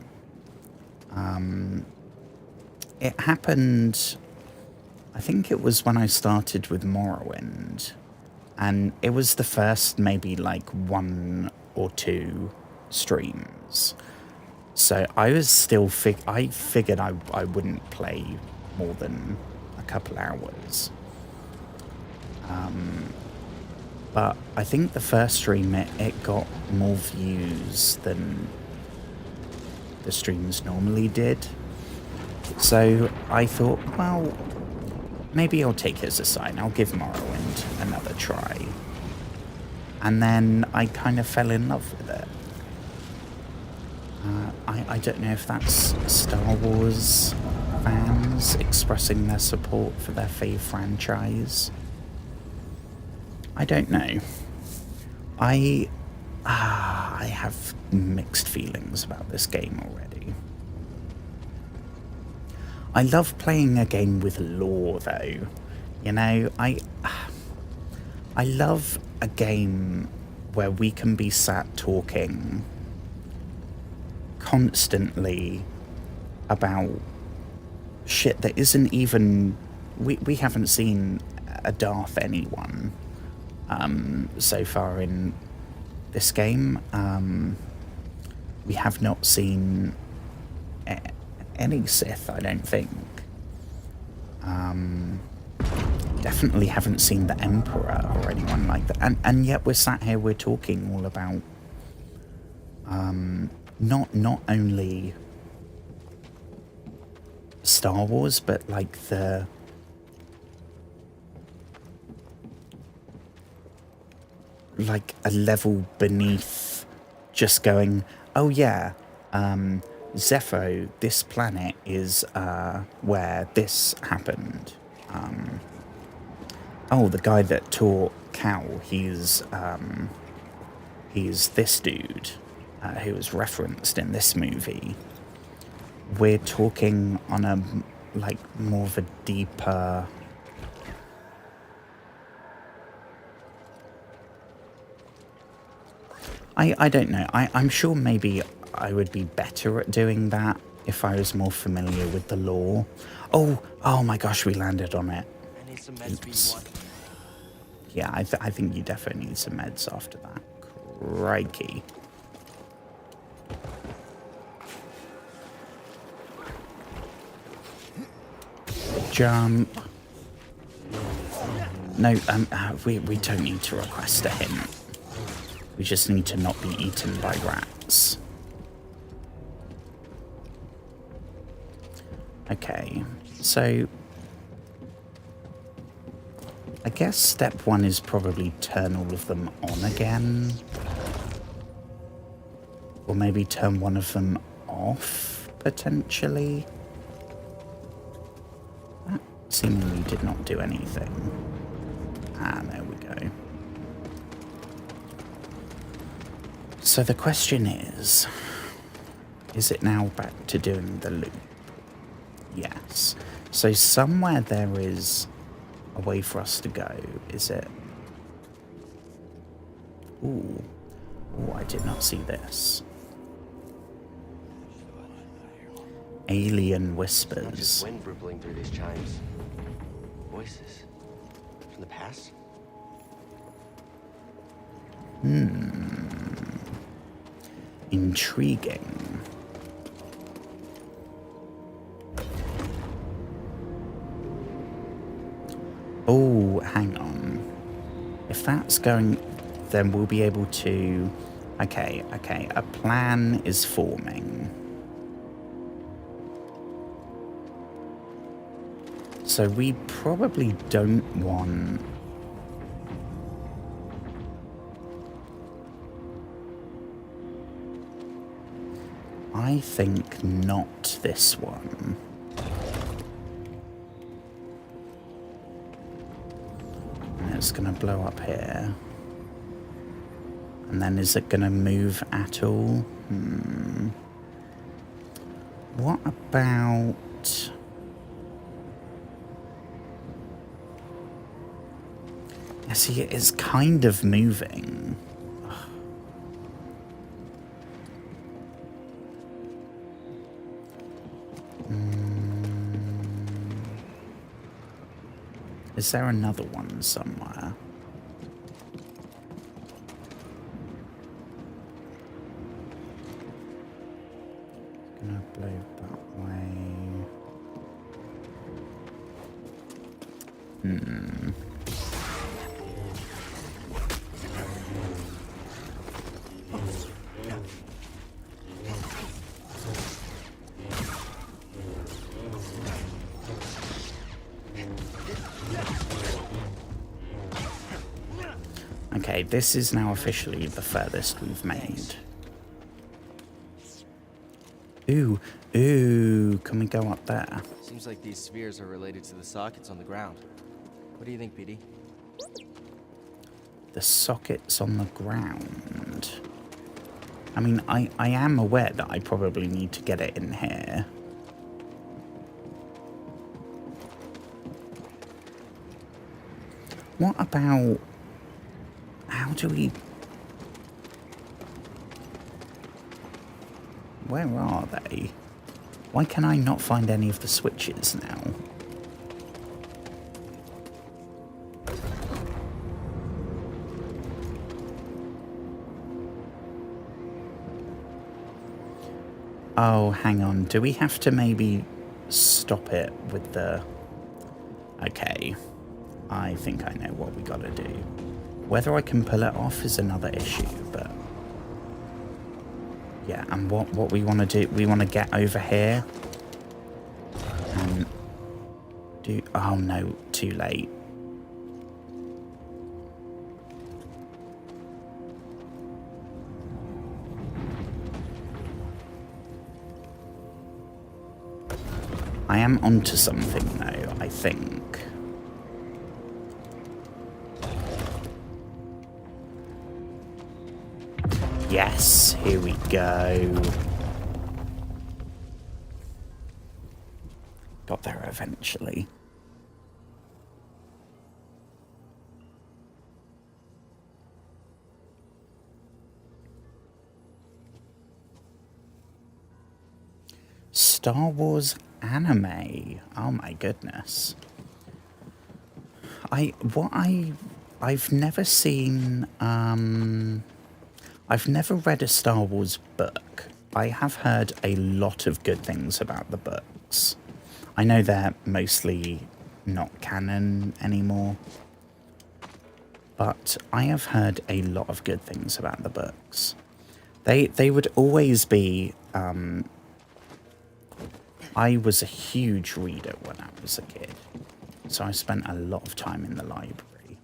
It happened, I think it was when I started with Morrowind, and it was the first maybe like 1 or 2 streams. So I was still I figured I wouldn't play more than a couple hours. But I think the first stream, it got more views than the streams normally did. So I thought, well, maybe I'll take it as a sign. I'll give Morrowind another try. And then I kind of fell in love with it. I don't know if that's Star Wars fans expressing their support for their fave franchise. I don't know. I have mixed feelings about this game already. I love playing a game with lore, though. You know, I love a game where we can be sat talking constantly about shit that isn't even... We haven't seen a Darth anyone so far in this game. We have not seen any Sith, I don't think. Definitely haven't seen the Emperor or anyone like that. And yet we're sat here, we're talking all about not only Star Wars, but like a level beneath just going, oh yeah, Zepho, this planet is where this happened. Oh, the guy that taught Cal, he's this dude who was referenced in this movie. We're talking on a like more of a deeper I don't know. I'm sure maybe I would be better at doing that if I was more familiar with the lore. Oh my gosh, we landed on it. I need some meds, Oops. B1. Yeah, I think you definitely need some meds after that. Crikey. Jump. No, we don't need to request a hint. We just need to not be eaten by rats. Okay, so I guess step one is probably turn all of them on again. Or maybe turn one of them off, potentially. That seemingly did not do anything. Ah, there we go. So the question is it now back to doing the loop? Yes. So somewhere there is a way for us to go, is it? Ooh. Oh, I did not see this. Alien Not just whispers. wind rippling through these chimes. Voices. From the past? Intriguing. Oh, hang on. If that's going, then we'll be able to... Okay, a plan is forming. So we probably don't want... I think not this one. And it's going to blow up here. And then is it going to move at all? What about... Yeah, see, it is kind of moving. Is there another one somewhere? Gonna blow that way. Okay, this is now officially the furthest we've made. Ooh, can we go up there? Seems like these spheres are related to the sockets on the ground. What do you think, PD? The sockets on the ground. I mean, I am aware that I probably need to get it in here. What about... How do we... Where are they? Why can I not find any of the switches now? Oh, hang on. Do we have to maybe stop it with the... Okay. I think I know what we gotta do. Whether I can pull it off is another issue, but... Yeah, and what we want to do... We want to get over here. And... do... Oh, no. Too late. I am onto something, though, I think. Yes, here we go. Got there eventually. Star Wars anime. Oh my goodness. I've never seen I've never read a Star Wars book. I have heard a lot of good things about the books. I know they're mostly not canon anymore, but I have heard a lot of good things about the books. They would always be I was a huge reader when I was a kid, so I spent a lot of time in the library.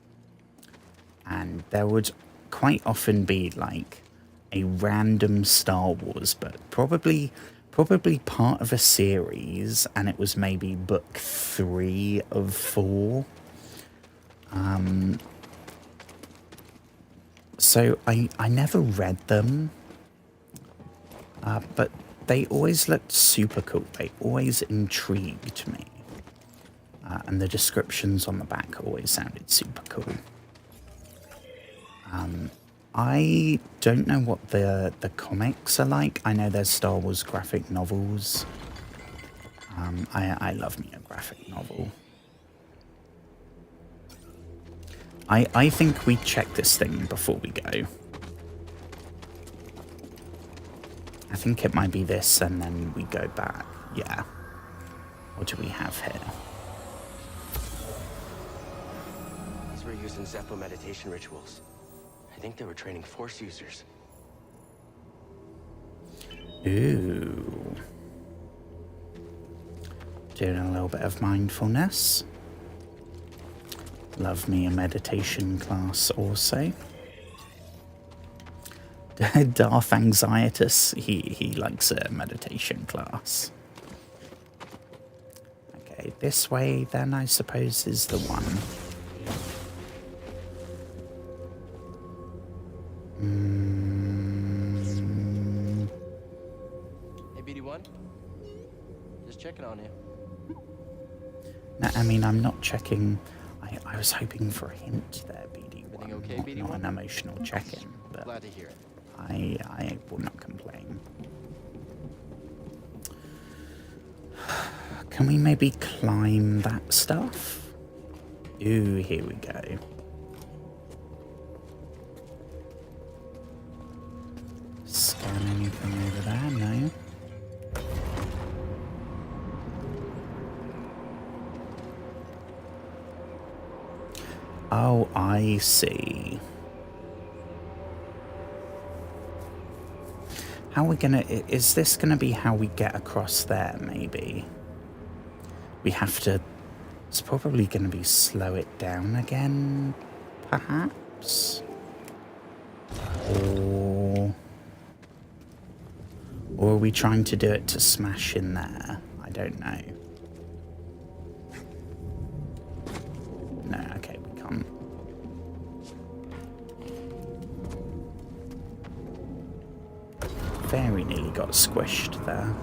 And there would quite often be like a random Star Wars book, probably part of a series, and it was maybe book 3 of 4. So I never read them, but they always looked super cool. They always intrigued me. And the descriptions on the back always sounded super cool. I don't know what the comics are like. I know there's Star Wars graphic novels. I love me a graphic novel. I think we check this thing before we go. I think it might be this, and then we go back. Yeah. What do we have here? These were used in Zeppo meditation rituals. I think they were training Force users. Ooh. Doing a little bit of mindfulness. Love me a meditation class also. Darth Anxietus, he likes a meditation class. Okay, this way then I suppose is the one. Hey, BD1? Just checking on you. No, I mean, I'm not checking. I was hoping for a hint there, BD1. Everything okay, not, BD1? not an emotional check-in, but Glad to hear it. I will not complain. Can we maybe climb that stuff? Ooh, here we go. Scan anything over there? No. Oh, I see. How are we gonna... Is this gonna be how we get across there, maybe? We have to... It's probably gonna be slow it down again, perhaps? Or are we trying to do it to smash in there? I don't know. No, okay, we can't. Very nearly got squished there.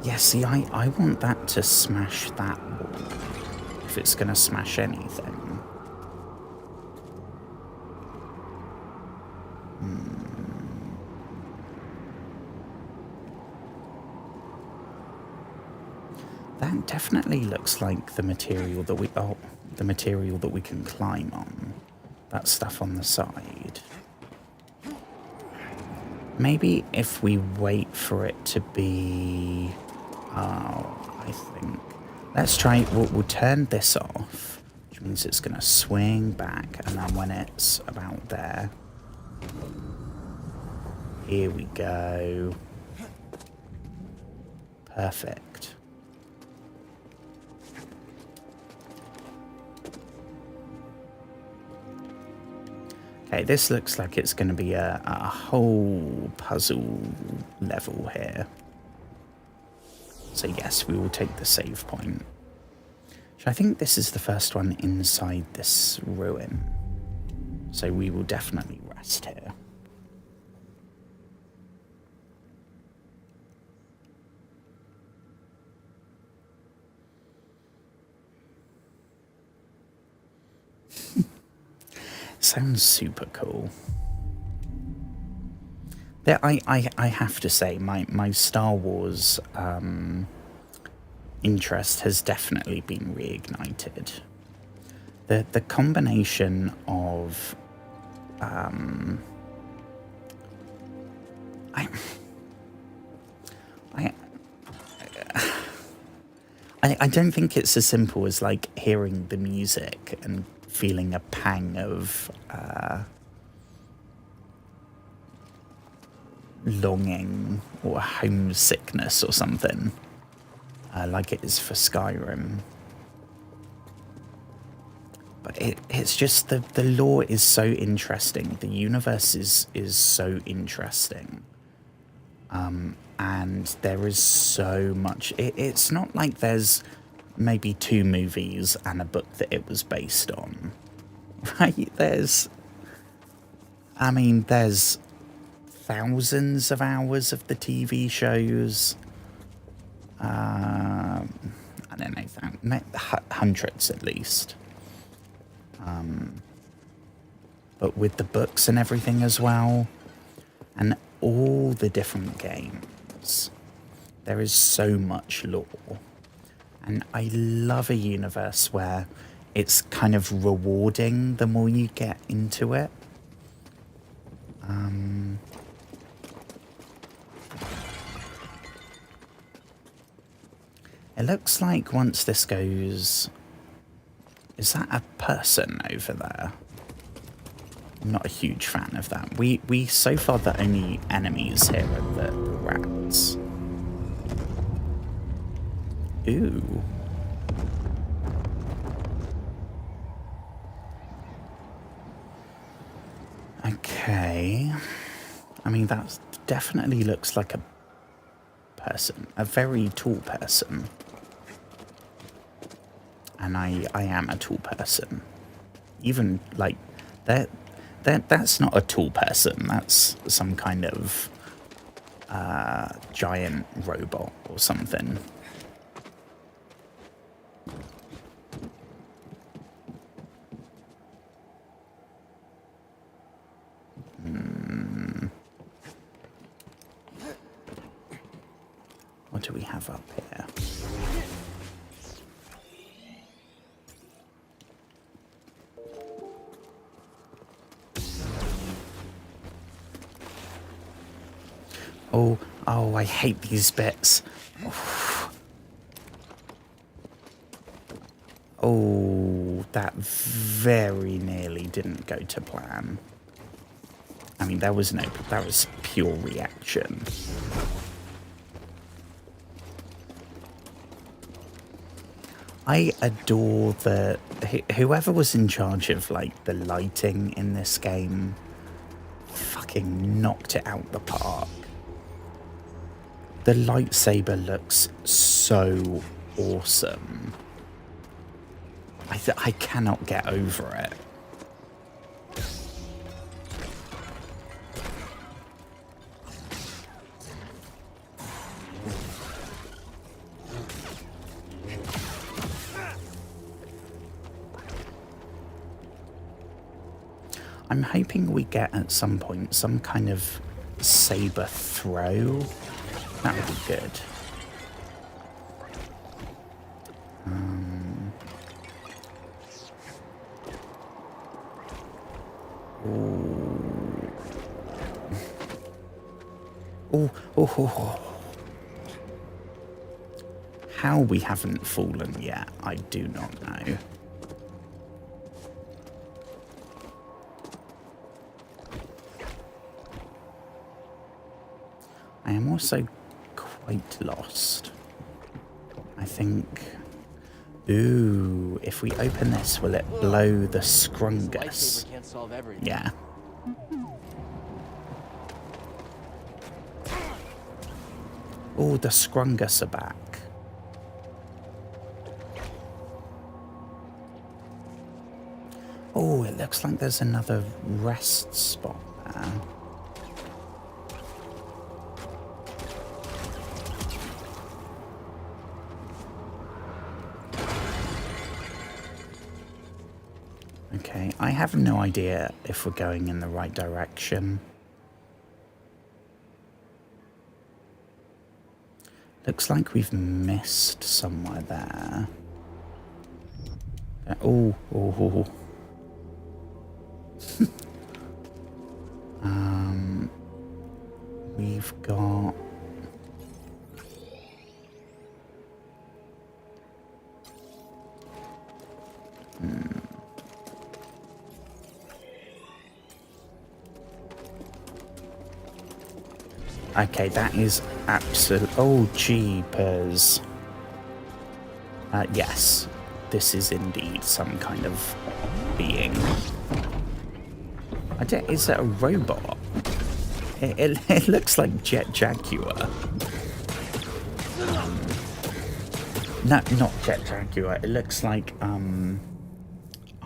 Yeah, see, I want that to smash that wall, if it's going to smash anything. That definitely looks like the material that we... Oh, the material that we can climb on. that stuff on the side. Maybe if we wait for it to be... Oh, I think... Let's try... We'll turn this off, which means it's going to swing back, and then when it's about there... Here we go. Perfect. Okay, this looks like it's going to be a whole puzzle level here. So yes, we will take the save point. I think this is the first one inside this ruin. So we will definitely rest here. Sounds super cool. There, I have to say, my Star Wars interest has definitely been reignited. The combination of I don't think it's as simple as like hearing the music and feeling a pang of longing or homesickness or something, like it is for Skyrim. But it's just the lore is so interesting. The universe is so interesting. And there is so much. It's not like there's maybe 2 movies and a book that it was based on, right? There's thousands of hours of the TV shows. I don't know, hundreds at least. But with the books and everything as well, and all the different games, there is so much lore. And I love a universe where it's kind of rewarding the more you get into it. It looks like once this goes... Is that a person over there? I'm not a huge fan of that. We so far the only enemies here are the rats. Ooh. Okay. I mean, that definitely looks like a person. A very tall person. And I am a tall person. Even, like, that's not a tall person. That's some kind of giant robot or something. What do we have up here? Oh, I hate these bits. Oh, that very nearly didn't go to plan. I mean, that was pure reaction. I adore whoever was in charge of, like, the lighting in this game fucking knocked it out the park. The lightsaber looks so awesome. I cannot get over it. I'm hoping we get at some point some kind of saber throw. That would be good. Oh, oh, oh, oh. How we haven't fallen yet, I do not know. I am also quite lost. I think... Ooh, if we open this, will it blow the scrungus? Lightsaber can't solve everything. Yeah. Oh, the scrungus are back. Oh, it looks like there's another rest spot there. Okay, I have no idea if we're going in the right direction. Looks like we've missed somewhere there. Oh, oh, oh. We've got... Okay, that is absolute... Oh, jeepers. Yes, this is indeed some kind of being. Is that a robot? It looks like Jet Jaguar. No, not Jet Jaguar. It looks like, oh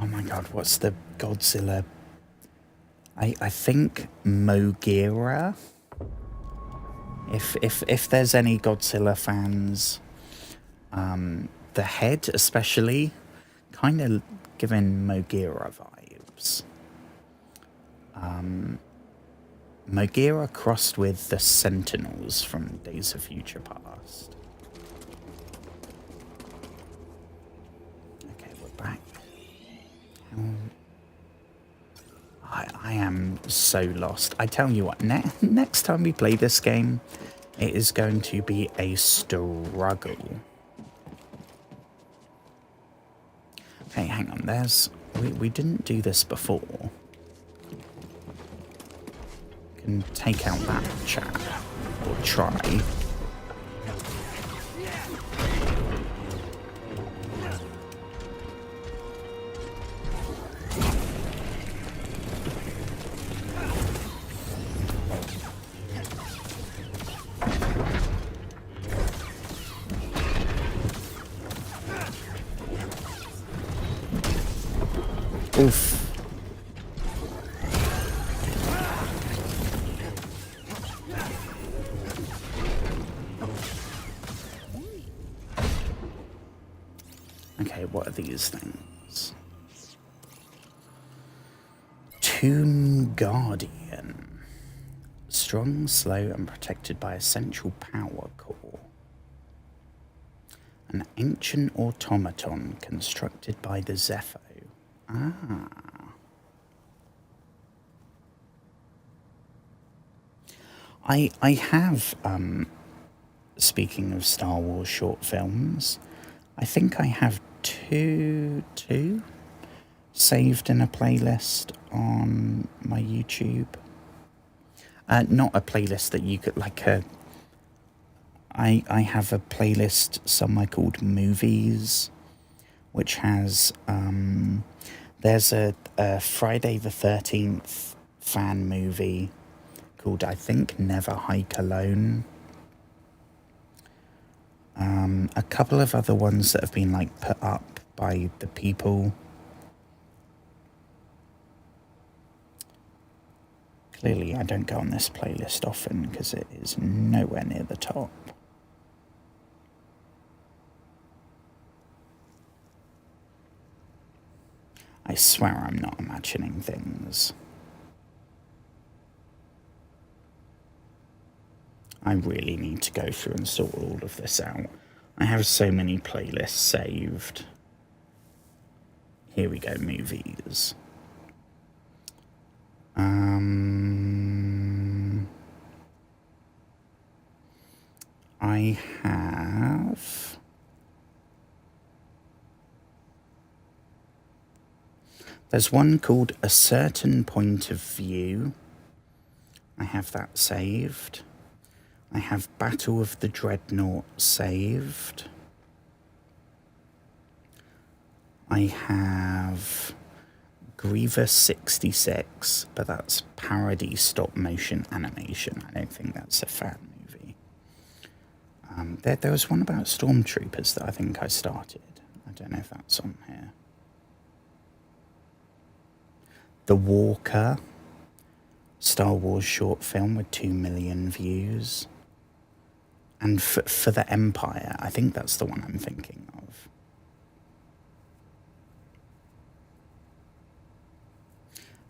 my god, what's the Godzilla? I think Mogira. If there's any Godzilla fans, the head especially, kind of giving Mogira vibes. Mogira crossed with the Sentinels from Days of Future Past. Okay, we're back. I am so lost. I tell you what, next time we play this game, it is going to be a struggle. Hey, hang on, we didn't do this before. Can take out that chap, or try. Oof. Okay, what are these things? Tomb Guardian. Strong, slow, and protected by a central power core. An ancient automaton constructed by the Zepho. Ah. I have, speaking of Star Wars short films, I think I have two saved in a playlist on my YouTube. Not a playlist that you could, like I have a playlist somewhere called Movies, which has, there's a Friday the 13th fan movie called, I think, Never Hike Alone. A couple of other ones that have been like put up by the people. Clearly I don't go on this playlist often because it is nowhere near the top. I swear I'm not imagining things. I really need to go through and sort all of this out. I have so many playlists saved. Here we go, movies. I have... There's one called A Certain Point of View. I have that saved. I have Battle of the Dreadnought saved. I have Grievous 66, but that's parody stop motion animation. I don't think that's a fan movie. There was one about stormtroopers that I think I started. I don't know if that's on here. The Walker, Star Wars short film with 2 million views. And for the Empire, I think that's the one I'm thinking of.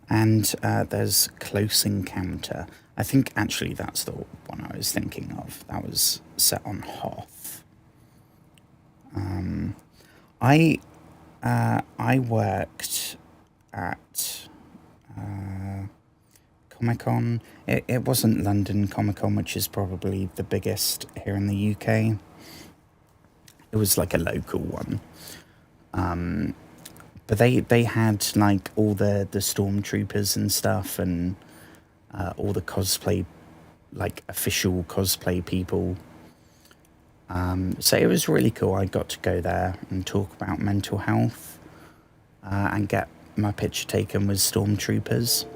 And there's Close Encounter. I think actually that's the one I was thinking of. That was set on Hoth. I worked at Comic-Con. It wasn't London Comic-Con, which is probably the biggest here in the UK. It was like a local one. But they had like all the stormtroopers and stuff, and all the cosplay, like official cosplay people. So it was really cool. I got to go there and talk about mental health and get my picture taken with stormtroopers.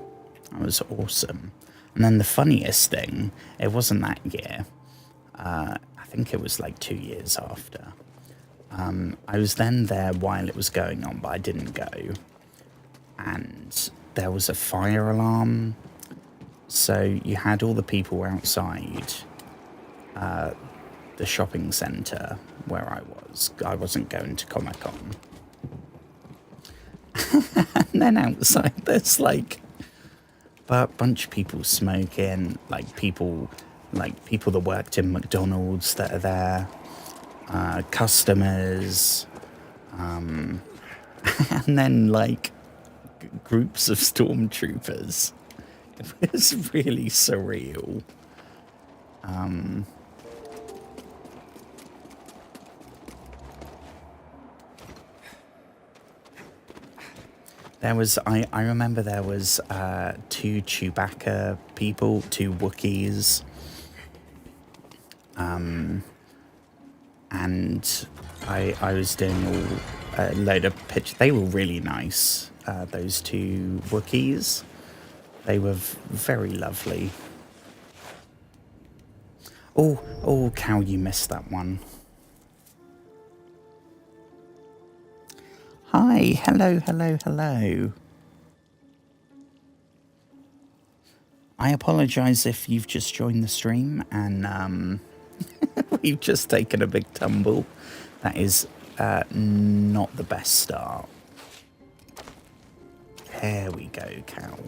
That was awesome. And then the funniest thing, it wasn't that year. I think it was like 2 years after. I was then there while it was going on, but I didn't go. And there was a fire alarm. So you had all the people outside the shopping centre where I was. I wasn't going to Comic-Con. And then outside there's like a bunch of people smoking, like people that worked in McDonald's that are there. Customers, and then like groups of stormtroopers. It was really surreal. There was, I remember there was 2 Chewbacca people, 2 Wookiees. And I was doing a load of pictures. They were really nice, those 2 Wookiees. They were very lovely. Oh, Cal, you missed that one. Hi, hello. I apologise if you've just joined the stream and we've just taken a big tumble. That is not the best start. There we go, Cal.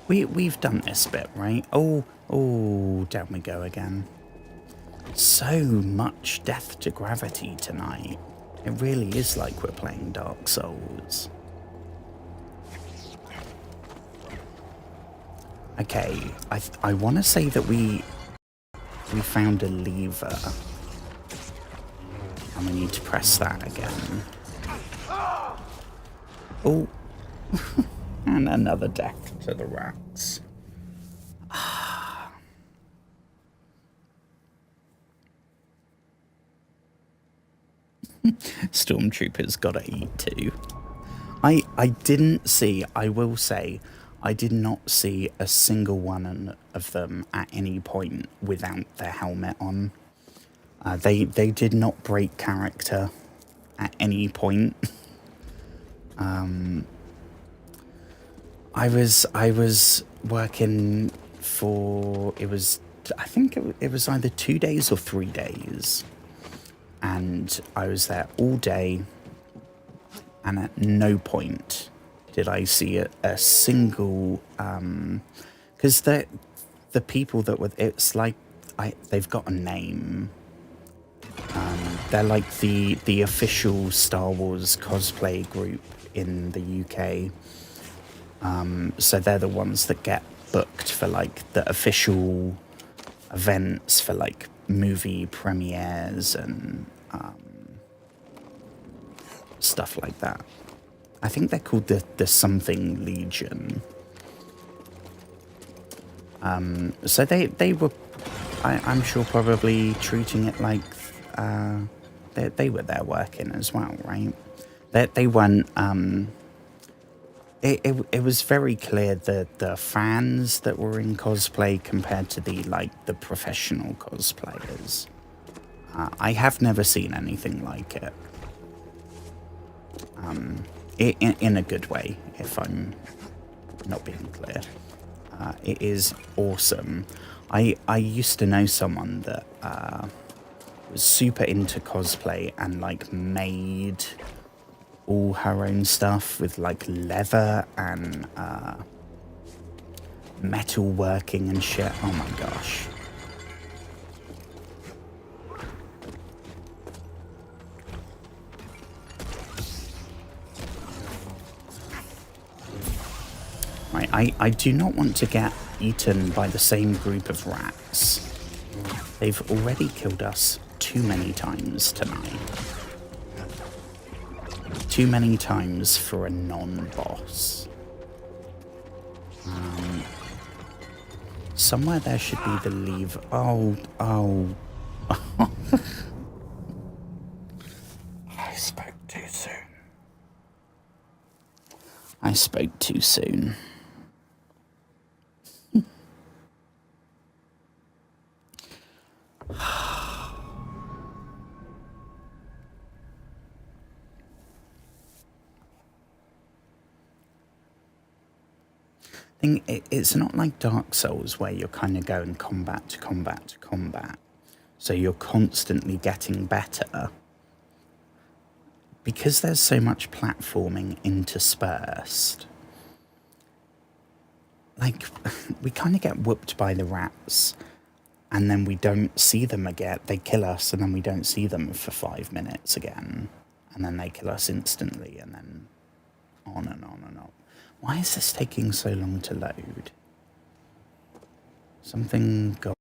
We've done this bit, right? Oh, down we go again. So much death to gravity tonight. It really is like we're playing Dark Souls. Okay, I want to say that we found a lever. And we need to press that again. Oh. And another death to the rats. Stormtroopers gotta eat too. I didn't see, I will say, I did not see a single one of them at any point without their helmet on. They did not break character at any point. I was working for, I think it was either 2 days or 3 days, and I was there all day, and at no point did I see a single, because the people that were, it's like, they've got a name. They're like the official Star Wars cosplay group in the UK. So they're the ones that get booked for like the official events for like movie premieres and stuff like that. I think they're called the something Legion. So they were, I'm sure, probably treating it like they were there working as well, right? They weren't. It was very clear that the fans that were in cosplay compared to the professional cosplayers. I have never seen anything like it. In a good way, if I'm not being clear. It is awesome. I used to know someone that was super into cosplay and like made all her own stuff with like leather and metal working and shit. Oh my gosh. Right, I do not want to get eaten by the same group of rats. They've already killed us too many times tonight. Too many times for a non-boss. Somewhere there should be the lever. Oh. I spoke too soon. I spoke too soon. It's not like Dark Souls where you're kind of going combat to combat to combat. So you're constantly getting better. Because there's so much platforming interspersed. Like, we kind of get whooped by the rats. And then we don't see them again. They kill us and then we don't see them for 5 minutes again. And then they kill us instantly and then on and on and on. Why is this taking so long to load? Something got